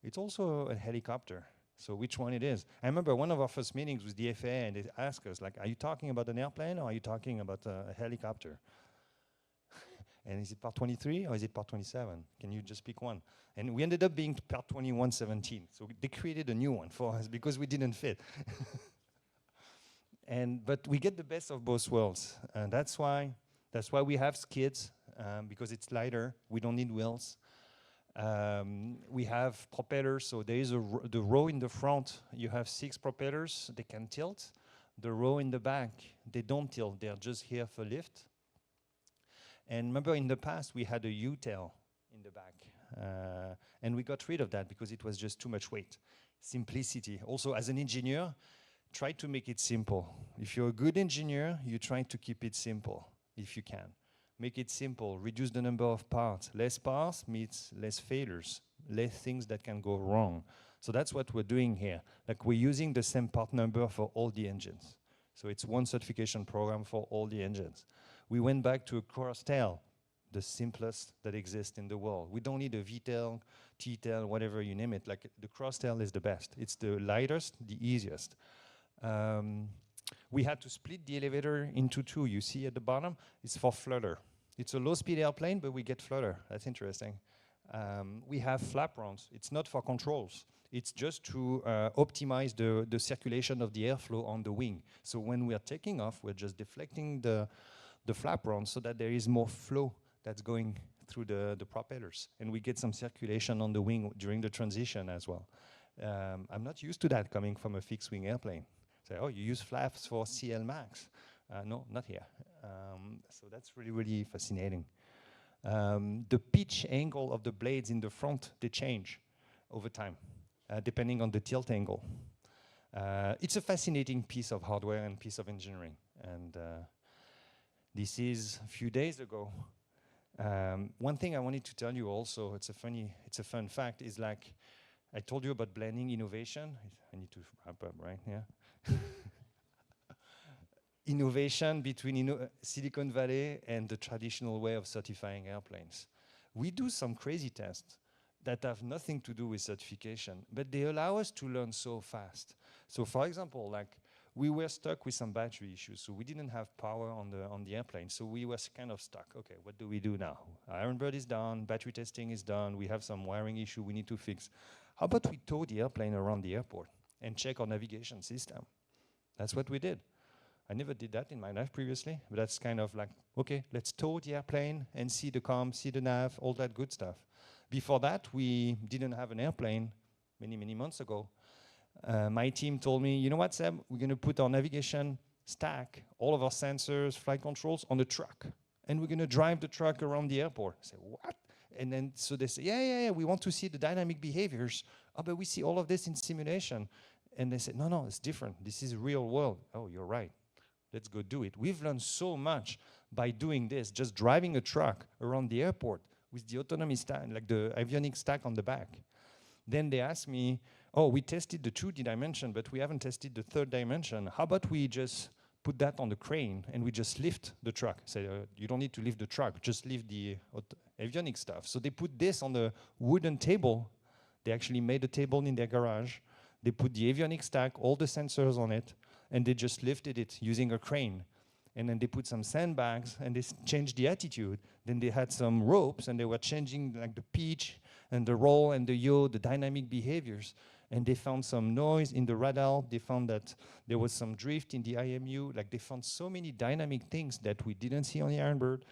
It's also a helicopter. So which one it is? I remember one of our first meetings with the FAA, and they asked us, like, are you talking about an airplane or are you talking about a helicopter? And is it part 23 or is it part 27? Can you just pick one? And we ended up being part 2117. So they created a new one for us because we didn't fit. But we get the best of both worlds. And that's why we have skids, because it's lighter. We don't need wheels. We have propellers. So there is the row in the front. You have 6 propellers. They can tilt. The row in the back, they don't tilt. They're just here for lift. And remember, in the past, we had a U-tail in the back. And we got rid of that because it was just too much weight. Simplicity. Also, as an engineer, try to make it simple. If you're a good engineer, you try to keep it simple, if you can. Make it simple. Reduce the number of parts. Less parts means less failures, less things that can go wrong. So that's what we're doing here. Like, we're using the same part number for all the engines. So it's one certification program for all the engines. We went back to a cross tail, the simplest that exists in the world. We don't need a V-tail, T-tail, whatever you name it. Like, the cross tail is the best. It's the lightest, the easiest. We had to split the elevator into 2. You see at the bottom, it's for flutter. It's a low-speed airplane, but we get flutter. That's interesting. We have flaperons. It's not for controls. It's just to optimize the circulation of the airflow on the wing. So when we are taking off, we're just deflecting the flap round so that there is more flow that's going through the propellers. And we get some circulation on the wing during the transition as well. I'm not used to that coming from a fixed wing airplane. Say, oh, you use flaps for CL Max. No, not here. So that's really, really fascinating. The pitch angle of the blades in the front, they change over time, depending on the tilt angle. It's a fascinating piece of hardware and piece of engineering. And this is a few days ago. One thing I wanted to tell you also, it's a fun fact, is like, I told you about blending innovation. I need to wrap up, right? Yeah. Innovation between Silicon Valley and the traditional way of certifying airplanes. We do some crazy tests that have nothing to do with certification, but they allow us to learn so fast. So for example, like we were stuck with some battery issues, so we didn't have power on the airplane, so we were kind of stuck. Okay, what do we do now? Iron Bird is done, battery testing is done, we have some wiring issue we need to fix. How about we tow the airplane around the airport and check our navigation system? That's what we did. I never did that in my life previously, but that's kind of like, okay, let's tow the airplane and see the comm, see the nav, all that good stuff. Before that, we didn't have an airplane many, many months ago. My team told me, you know what, Seb, we're going to put our navigation stack, all of our sensors, flight controls on the truck, and we're going to drive the truck around the airport. I say, what? And then, so they say, yeah, we want to see the dynamic behaviors. Oh, but we see all of this in simulation. And they said, no, it's different. This is real world. Oh, you're right. Let's go do it. We've learned so much by doing this, just driving a truck around the airport with the autonomy stack, like the avionics stack on the back. Then they asked me, oh, we tested the 2D dimension, but we haven't tested the 3rd dimension. How about we just put that on the crane and we just lift the truck? Say, you don't need to lift the truck, just lift the avionics stuff. So they put this on the wooden table. They actually made a table in their garage. They put the avionics stack, all the sensors on it, and they just lifted it using a crane. And then they put some sandbags and they changed the attitude. Then they had some ropes and they were changing like the pitch and the roll and the yaw, the dynamic behaviors. And they found some noise in the radar. They found that there was some drift in the IMU. Like they found so many dynamic things that we didn't see on the Iron Bird.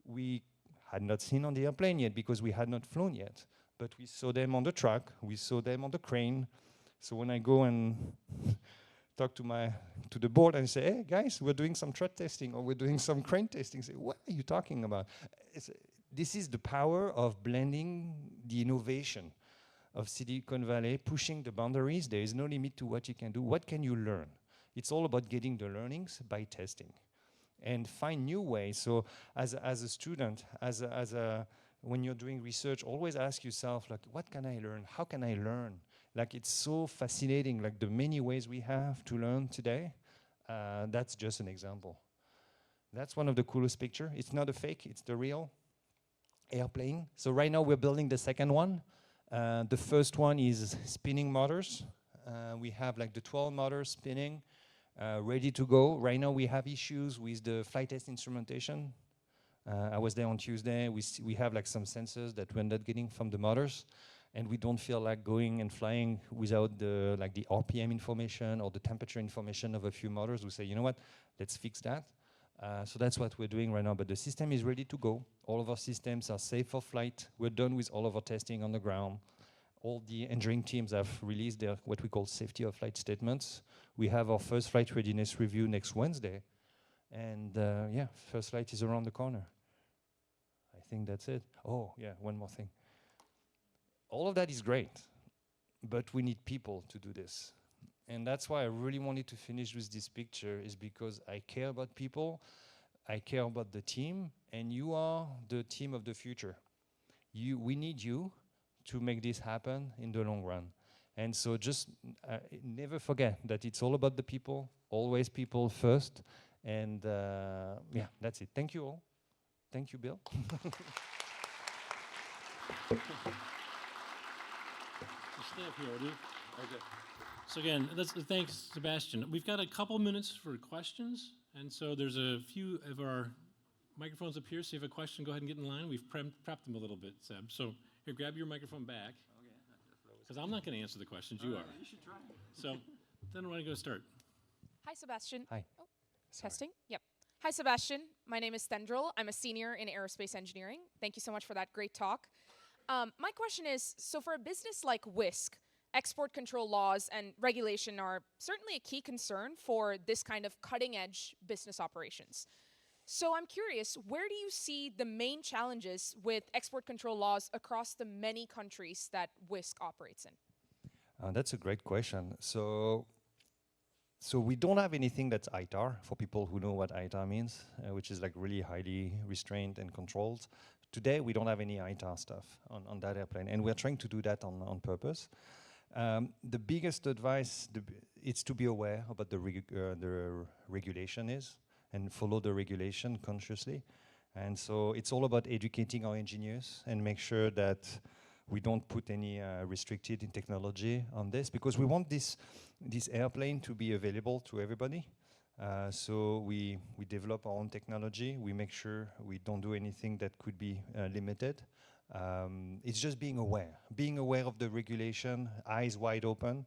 We had not seen on the airplane yet because we had not flown yet. But we saw them on the truck. We saw them on the crane. So when I go and talk to the board and say, hey guys, we're doing some truck testing or we're doing some crane testing, say, what are you talking about? This is the power of blending the innovation of Silicon Valley, pushing the boundaries. There is no limit to what you can do. What can you learn? It's all about getting the learnings by testing and find new ways. So as a student, when you're doing research, always ask yourself, like, what can I learn? How can I learn? Like, it's so fascinating, like the many ways we have to learn today. That's just an example. That's one of the coolest pictures. It's not a fake, it's the real airplane. So right now we're building the second one. The first one is spinning motors. We have like the 12 motors spinning, ready to go. Right now we have issues with the flight test instrumentation. I was there on Tuesday. We have like some sensors that we're not getting from the motors. And we don't feel like going and flying without the RPM information or the temperature information of a few motors. We say, you know what, let's fix that. So that's what we're doing right now. But the system is ready to go. All of our systems are safe for flight. We're done with all of our testing on the ground. All the engineering teams have released their what we call safety of flight statements. We have our first flight readiness review next Wednesday. And yeah, first flight is around the corner. I think that's it. Oh, yeah, one more thing. All of that is great, but we need people to do this. And that's why I really wanted to finish with this picture, is because I care about people, I care about the team, and you are the team of the future. We need you to make this happen in the long run. And so just never forget that it's all about the people, always people first. And yeah, that's it. Thank you all. Thank you, Bill. Stay up here, will you? Okay. So again, thanks, Sebastian. We've got a couple minutes for questions, and so there's a few of our microphones up here. So if you have a question, go ahead and get in line. We've prepped them a little bit, Seb. So here, grab your microphone back. Because I'm not going to answer the questions, you are. You should try. So then I want to go start. Hi, Sebastian. Hi. Oh, testing? Yep. Hi, Sebastian. My name is Thendril. I'm a senior in aerospace engineering. Thank you so much for that great talk. My question is, so for a business like Wisk, export control laws and regulation are certainly a key concern for this kind of cutting-edge business operations. So I'm curious, where do you see the main challenges with export control laws across the many countries that Wisk operates in? That's a great question. So we don't have anything that's ITAR, for people who know what ITAR means, which is like really highly restrained and controlled. Today, we don't have any ITAR stuff on that airplane, and we're trying to do that on purpose. The biggest advice is to be aware about the regulation is, and follow the regulation consciously. And so it's all about educating our engineers and make sure that we don't put any restricted in technology on this, because we want this airplane to be available to everybody. So we develop our own technology. We make sure we don't do anything that could be limited. It's just being aware of the regulation, eyes wide open,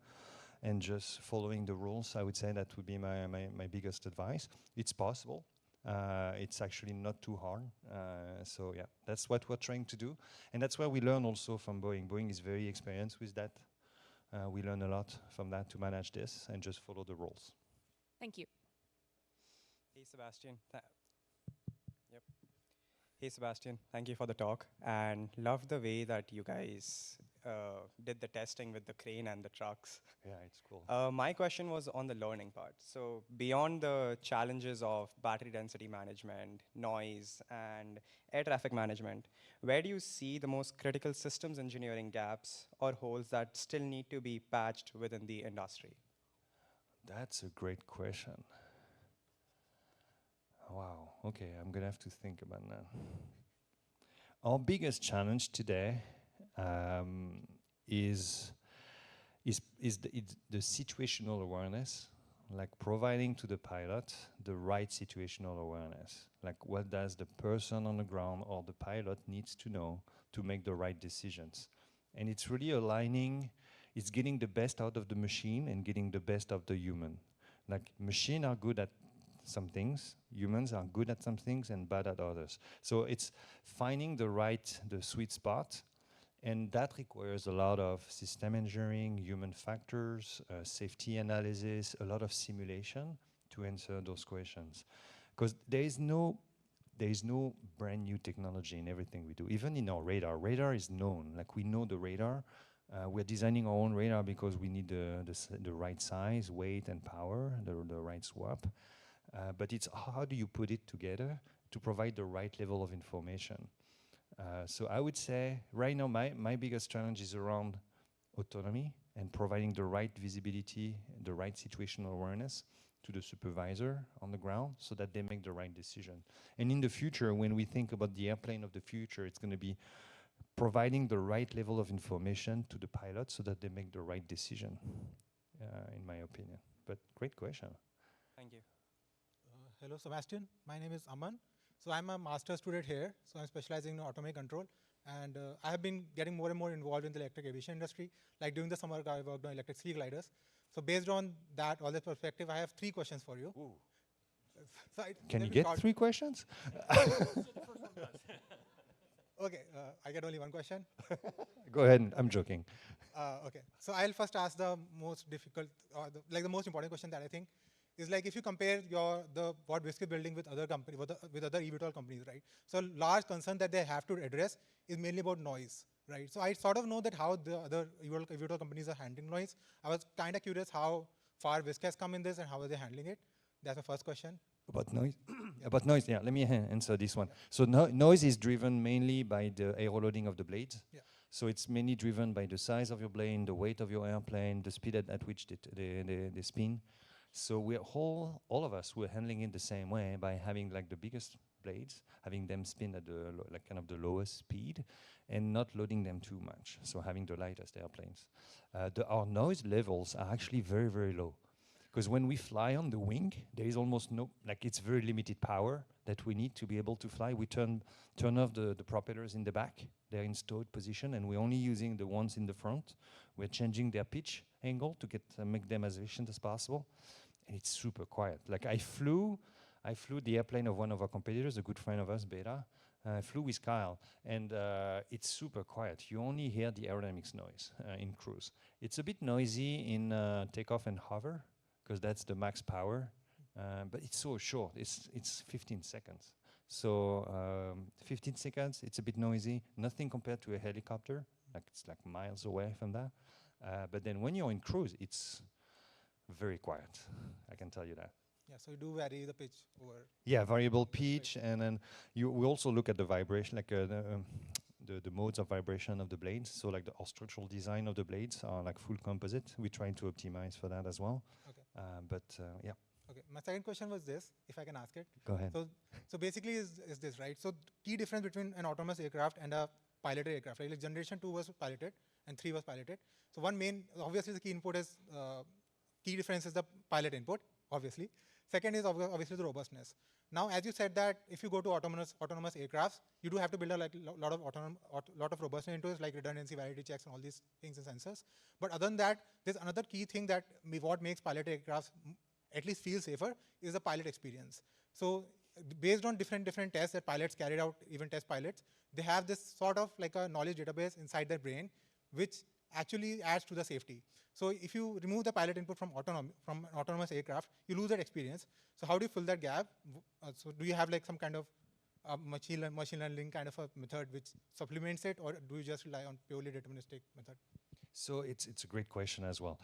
and just following the rules. I would say that would be my biggest advice. It's possible. It's actually not too hard. So yeah, that's what we're trying to do. And that's where we learn also from Boeing. Boeing is very experienced with that. We learn a lot from that to manage this and just follow the rules. Thank you. Hey, Sebastian. Yep. Hey, Sebastian. Thank you for the talk, and love the way that you guys did the testing with the crane and the trucks. Yeah, it's cool. My question was on the learning part. So beyond the challenges of battery density management, noise, and air traffic management, where do you see the most critical systems engineering gaps or holes that still need to be patched within the industry? That's a great question. Wow, okay, I'm gonna have to think about that. Our biggest challenge today is the situational awareness, like providing to the pilot the right situational awareness. Like, what does the person on the ground or the pilot needs to know to make the right decisions? And it's really aligning, it's getting the best out of the machine and getting the best of the human. Like, machines are good at some things, humans are good at some things and bad at others. So it's finding the sweet spot, and that requires a lot of system engineering, human factors, safety analysis, a lot of simulation to answer those questions. Because there is no brand new technology in everything we do. Even in our radar is known. Like, we know the radar. We're designing our own radar because we need the right size, weight, and power, the right swap. But it's how do you put it together to provide the right level of information. So I would say right now my biggest challenge is around autonomy and providing the right visibility, the right situational awareness to the supervisor on the ground so that they make the right decision. And in the future, when we think about the airplane of the future, it's going to be providing the right level of information to the pilot so that they make the right decision, in my opinion. But great question. Thank you. Hello, Sebastian. My name is Aman. So I'm a master's student here. So I'm specializing in autonomy control. And I have been getting more and more involved in the electric aviation industry. Like during the summer, I worked on electric sea gliders. So based on that, all that perspective, I have 3 questions for you. Ooh. So Can you get 3 questions? Okay, I get only 1 question. Go ahead, I'm joking. Okay, so I'll first ask the most difficult, or the most important question that I think is, like, if you compare what Wisk is building with other company, with other eVTOL companies, right? So large concern that they have to address is mainly about noise, right? So I sort of know that how the other eVTOL companies are handling noise. I was kind of curious how far Wisk has come in this and how are they handling it. That's the first question. About noise? About noise, yeah, let me answer this one. So noise is driven mainly by the aeroloading of the blades. Yeah. So it's mainly driven by the size of your plane, the weight of your airplane, the speed at which they spin. So we're all of us, we're handling it the same way by having like the biggest blades, having them spin at the like kind of the lowest speed, and not loading them too much. So having the lightest airplanes. Our noise levels are actually very, very low. Because when we fly on the wing, there is almost no, like it's very limited power that we need to be able to fly. We turn off the propellers in the back. They're in stowed position, and we're only using the ones in the front. We're changing their pitch angle to get make them as efficient as possible. And it's super quiet. Like I flew the airplane of one of our competitors, a good friend of ours, Beta. I flew with Kyle, and it's super quiet. You only hear the aerodynamics noise in cruise. It's a bit noisy in takeoff and hover, because that's the max power. But it's so short. It's 15 seconds. So 15 seconds, it's a bit noisy. Nothing compared to a helicopter. Like it's like miles away from that. But then when you're in cruise, it's very quiet. I can tell you that. Yeah, so you do vary the pitch over. Yeah, variable pitch, and then we also look at the vibration, like the modes of vibration of the blades. So like our structural design of the blades are like full composite. We're trying to optimize for that as well. Okay. Yeah. Okay. My second question was this, if I can ask it. Go ahead. So basically is this, right? So key difference between an autonomous aircraft and a piloted aircraft, right? Like generation 2 was piloted and 3 was piloted. So one main, obviously the key input is, key difference is the pilot input, obviously. Second is obviously the robustness. Now, as you said that if you go to autonomous aircrafts, you do have to build a lot of robustness into it, like redundancy, validity checks, and all these things and sensors. But other than that, there's another key thing that what makes piloted aircrafts at least feel safer is the pilot experience. So based on different tests that pilots carried out, even test pilots, they have this sort of like a knowledge database inside their brain, which actually adds to the safety. So if you remove the pilot input from an autonomous aircraft, you lose that experience. So how do you fill that gap? So do you have like some kind of machine learning kind of a method which supplements it, or do you just rely on purely deterministic method? So it's a great question as well.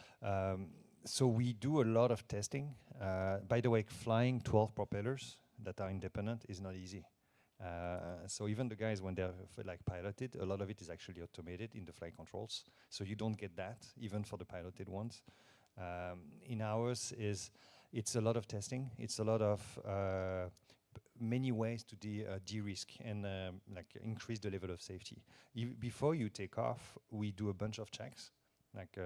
So we do a lot of testing. By the way, flying 12 propellers that are independent is not easy. So even the guys, when they're like piloted, a lot of it is actually automated in the flight controls. So you don't get that even for the piloted ones. In ours it's a lot of testing. It's a lot of many ways to de-risk and like increase the level of safety. Before you take off, we do a bunch of checks, like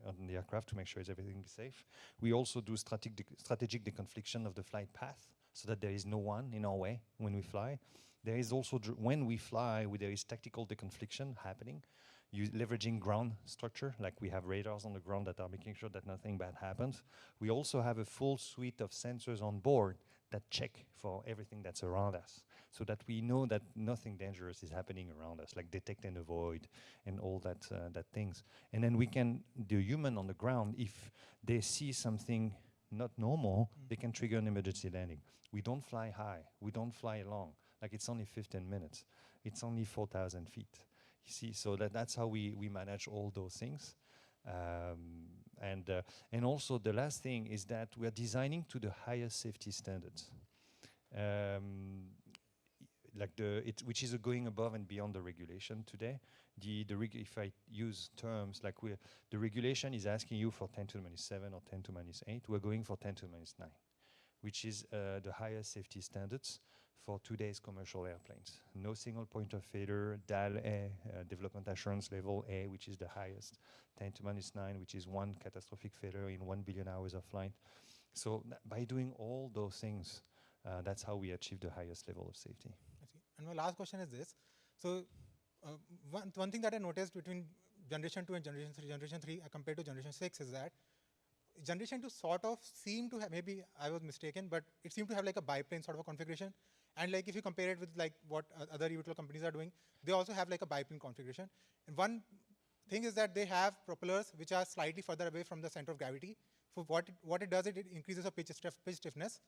on the aircraft to make sure everything is safe. We also do strategic deconfliction of the flight path, so that there is no one in our way when we fly. There is also, when we fly, there is tactical deconfliction happening, leveraging ground structure, like we have radars on the ground that are making sure that nothing bad happens. We also have a full suite of sensors on board that check for everything that's around us, so that we know that nothing dangerous is happening around us, like detect and avoid and all that things. And then the human on the ground, if they see something not normal, they can trigger an emergency landing. We don't fly high. We don't fly long. Like it's only 15 minutes. It's only 4,000 feet. You see, so that's how we manage all those things. And also the last thing is that we are designing to the highest safety standards. Which is going above and beyond the regulation today. If I use terms like the regulation is asking you for 10 to the minus 7 or 10 to the minus 8, we're going for 10 to the minus 9, which is the highest safety standards for today's commercial airplanes. No single point of failure, DAL A, development assurance level A, which is the highest, 10 to the minus 9, which is one catastrophic failure in 1 billion hours of flight. So by doing all those things, that's how we achieve the highest level of safety. I see. And my last question is this. So one thing that I noticed between generation 2 and generation 3 compared to generation 6 is that generation 2 sort of seemed to have, maybe I was mistaken, but it seemed to have like a biplane sort of a configuration. And like if you compare it with like what other eVTOL companies are doing, they also have like a biplane configuration. And one thing is that they have propellers which are slightly further away from the center of gravity. So what it does, it increases the pitch stiffness,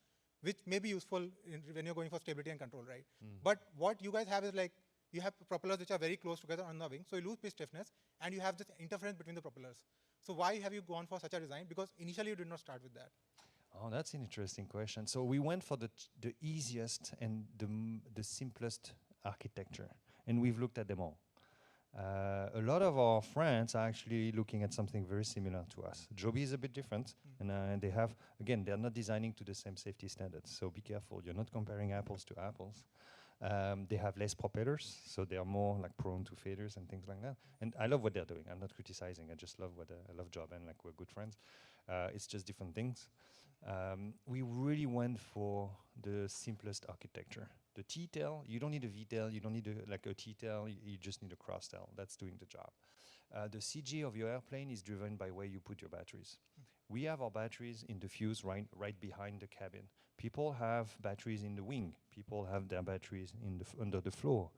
which may be useful when you're going for stability and control, right? But what you guys have is like, you have propellers which are very close together on the wing, so you lose pitch stiffness, and you have this interference between the propellers. So why have you gone for such a design? Because initially you did not start with that. Oh, that's an interesting question. So we went for the easiest and the simplest architecture, and we've looked at them all. A lot of our friends are actually looking at something very similar to us. Joby is a bit different, and they have, again, they're not designing to the same safety standards, so be careful. You're not comparing apples to apples. They have less propellers, so they are more like prone to failures and things like that. And I love what they're doing. I'm not criticizing. I just love what I love job, and like we're good friends. It's just different things. We really went for the simplest architecture. The T-tail, you don't need a V-tail, you don't need a T-tail, you just need a cross-tail. That's doing the job. The CG of your airplane is driven by where you put your batteries. We have our batteries in the fuse right behind the cabin. People have batteries in the wing. People have their batteries under the floor.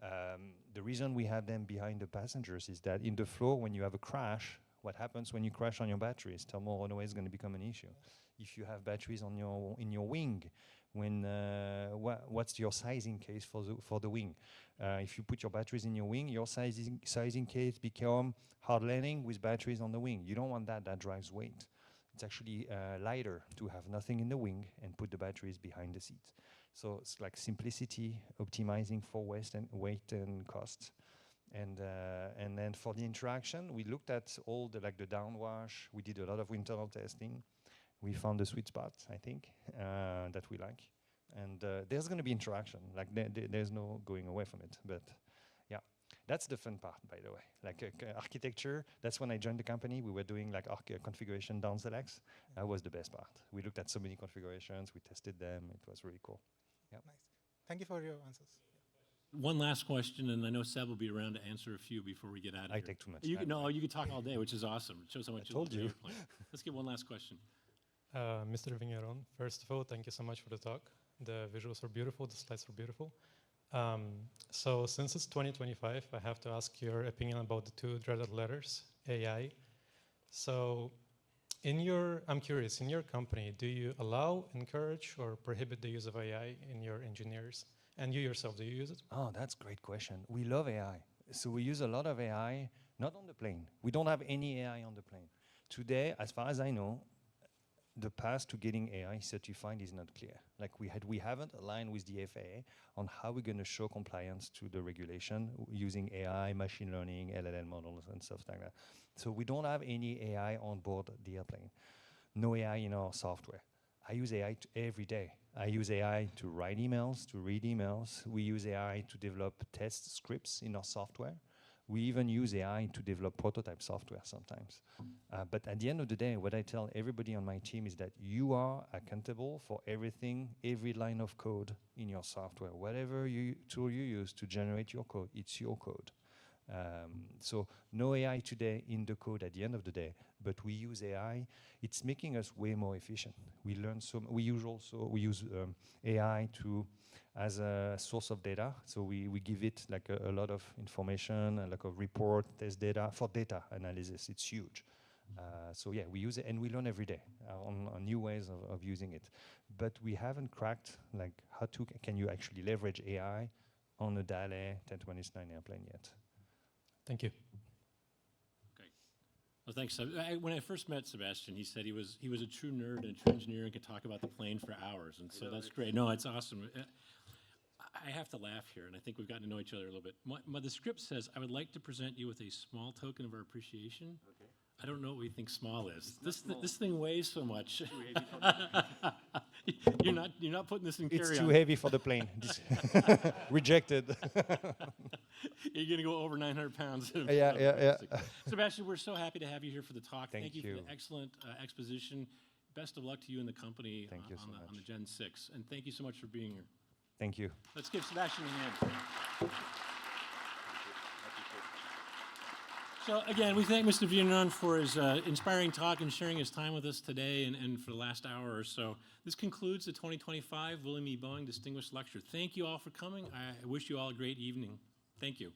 The reason we have them behind the passengers is that in the floor, when you have a crash, what happens when you crash on your batteries? Thermal runaway is going to become an issue. If you have batteries in your wing, what's your sizing case for the wing? If you put your batteries in your wing, your sizing case become hard landing with batteries on the wing. You don't want that. That drives weight. It's actually lighter to have nothing in the wing and put the batteries behind the seats. So it's like simplicity, optimizing for weight and cost. And then for the interaction, we looked at all the downwash. We did a lot of internal testing. We found the sweet spot, I think, that we like. And there's going to be interaction. Like there's no going away from it. But yeah, that's the fun part, by the way. Like architecture, that's when I joined the company. We were doing like configuration down selects. That was the best part. We looked at so many configurations. We tested them. It was really cool. Yep. Nice. Thank you for your answers. One last question, and I know Seb will be around to answer a few before we get out of here. I take too much You time. No, you can talk all day, which is awesome. It shows how much you love the airplane. Let's get one last question. Mr. Vigneron, first of all, thank you so much for the talk. The visuals are beautiful, the slides are beautiful. So since it's 2025, I have to ask your opinion about the two dreaded letters, AI. So I'm curious, in your company, do you allow, encourage, or prohibit the use of AI in your engineers? And you yourself, do you use it? Oh, that's a great question. We love AI. So we use a lot of AI, not on the plane. We don't have any AI on the plane. Today, as far as I know, the path to getting AI certified is not clear. Like we haven't aligned with the FAA on how we're going to show compliance to the regulation using AI, machine learning, LLM models, and stuff like that. So we don't have any AI on board the airplane. No AI in our software. I use AI every day. I use AI to write emails, to read emails. We use AI to develop test scripts in our software. We even use AI to develop prototype software sometimes. But at the end of the day, what I tell everybody on my team is that you are accountable for everything, every line of code in your software. Whatever tool you use to generate your code, it's your code. So no AI today in the code at the end of the day, but we use AI. It's making us way more efficient. We use AI as a source of data. So we give it like a lot of information, like a report, test data for data analysis. It's huge. So yeah, we use it and we learn every day on new ways of using it. But we haven't cracked like can you actually leverage AI on a Dale 1029 airplane yet. Thank you. Okay. Well, thanks. When I first met Sebastian, he said he was a true nerd and a true engineer and could talk about the plane for hours. And so that's great. No, it's awesome. I have to laugh here, and I think we've gotten to know each other a little bit. The script says, I would like to present you with a small token of our appreciation. Okay. I don't know what we think small is. This thing weighs so much. You're not putting this in carry-on. It's too heavy for the plane. Rejected. You're going to go over 900 pounds. Yeah. Sebastian, we're so happy to have you here for the talk. Thank you for the excellent exposition. Best of luck to you and the company Thank you so much. on the Gen 6. And thank you so much for being here. Thank you. Let's give Sebastian a hand. So again, we thank Mr. Vigneron for his inspiring talk and sharing his time with us today and for the last hour or so. This concludes the 2025 William E. Boeing Distinguished Lecture. Thank you all for coming. I wish you all a great evening. Thank you.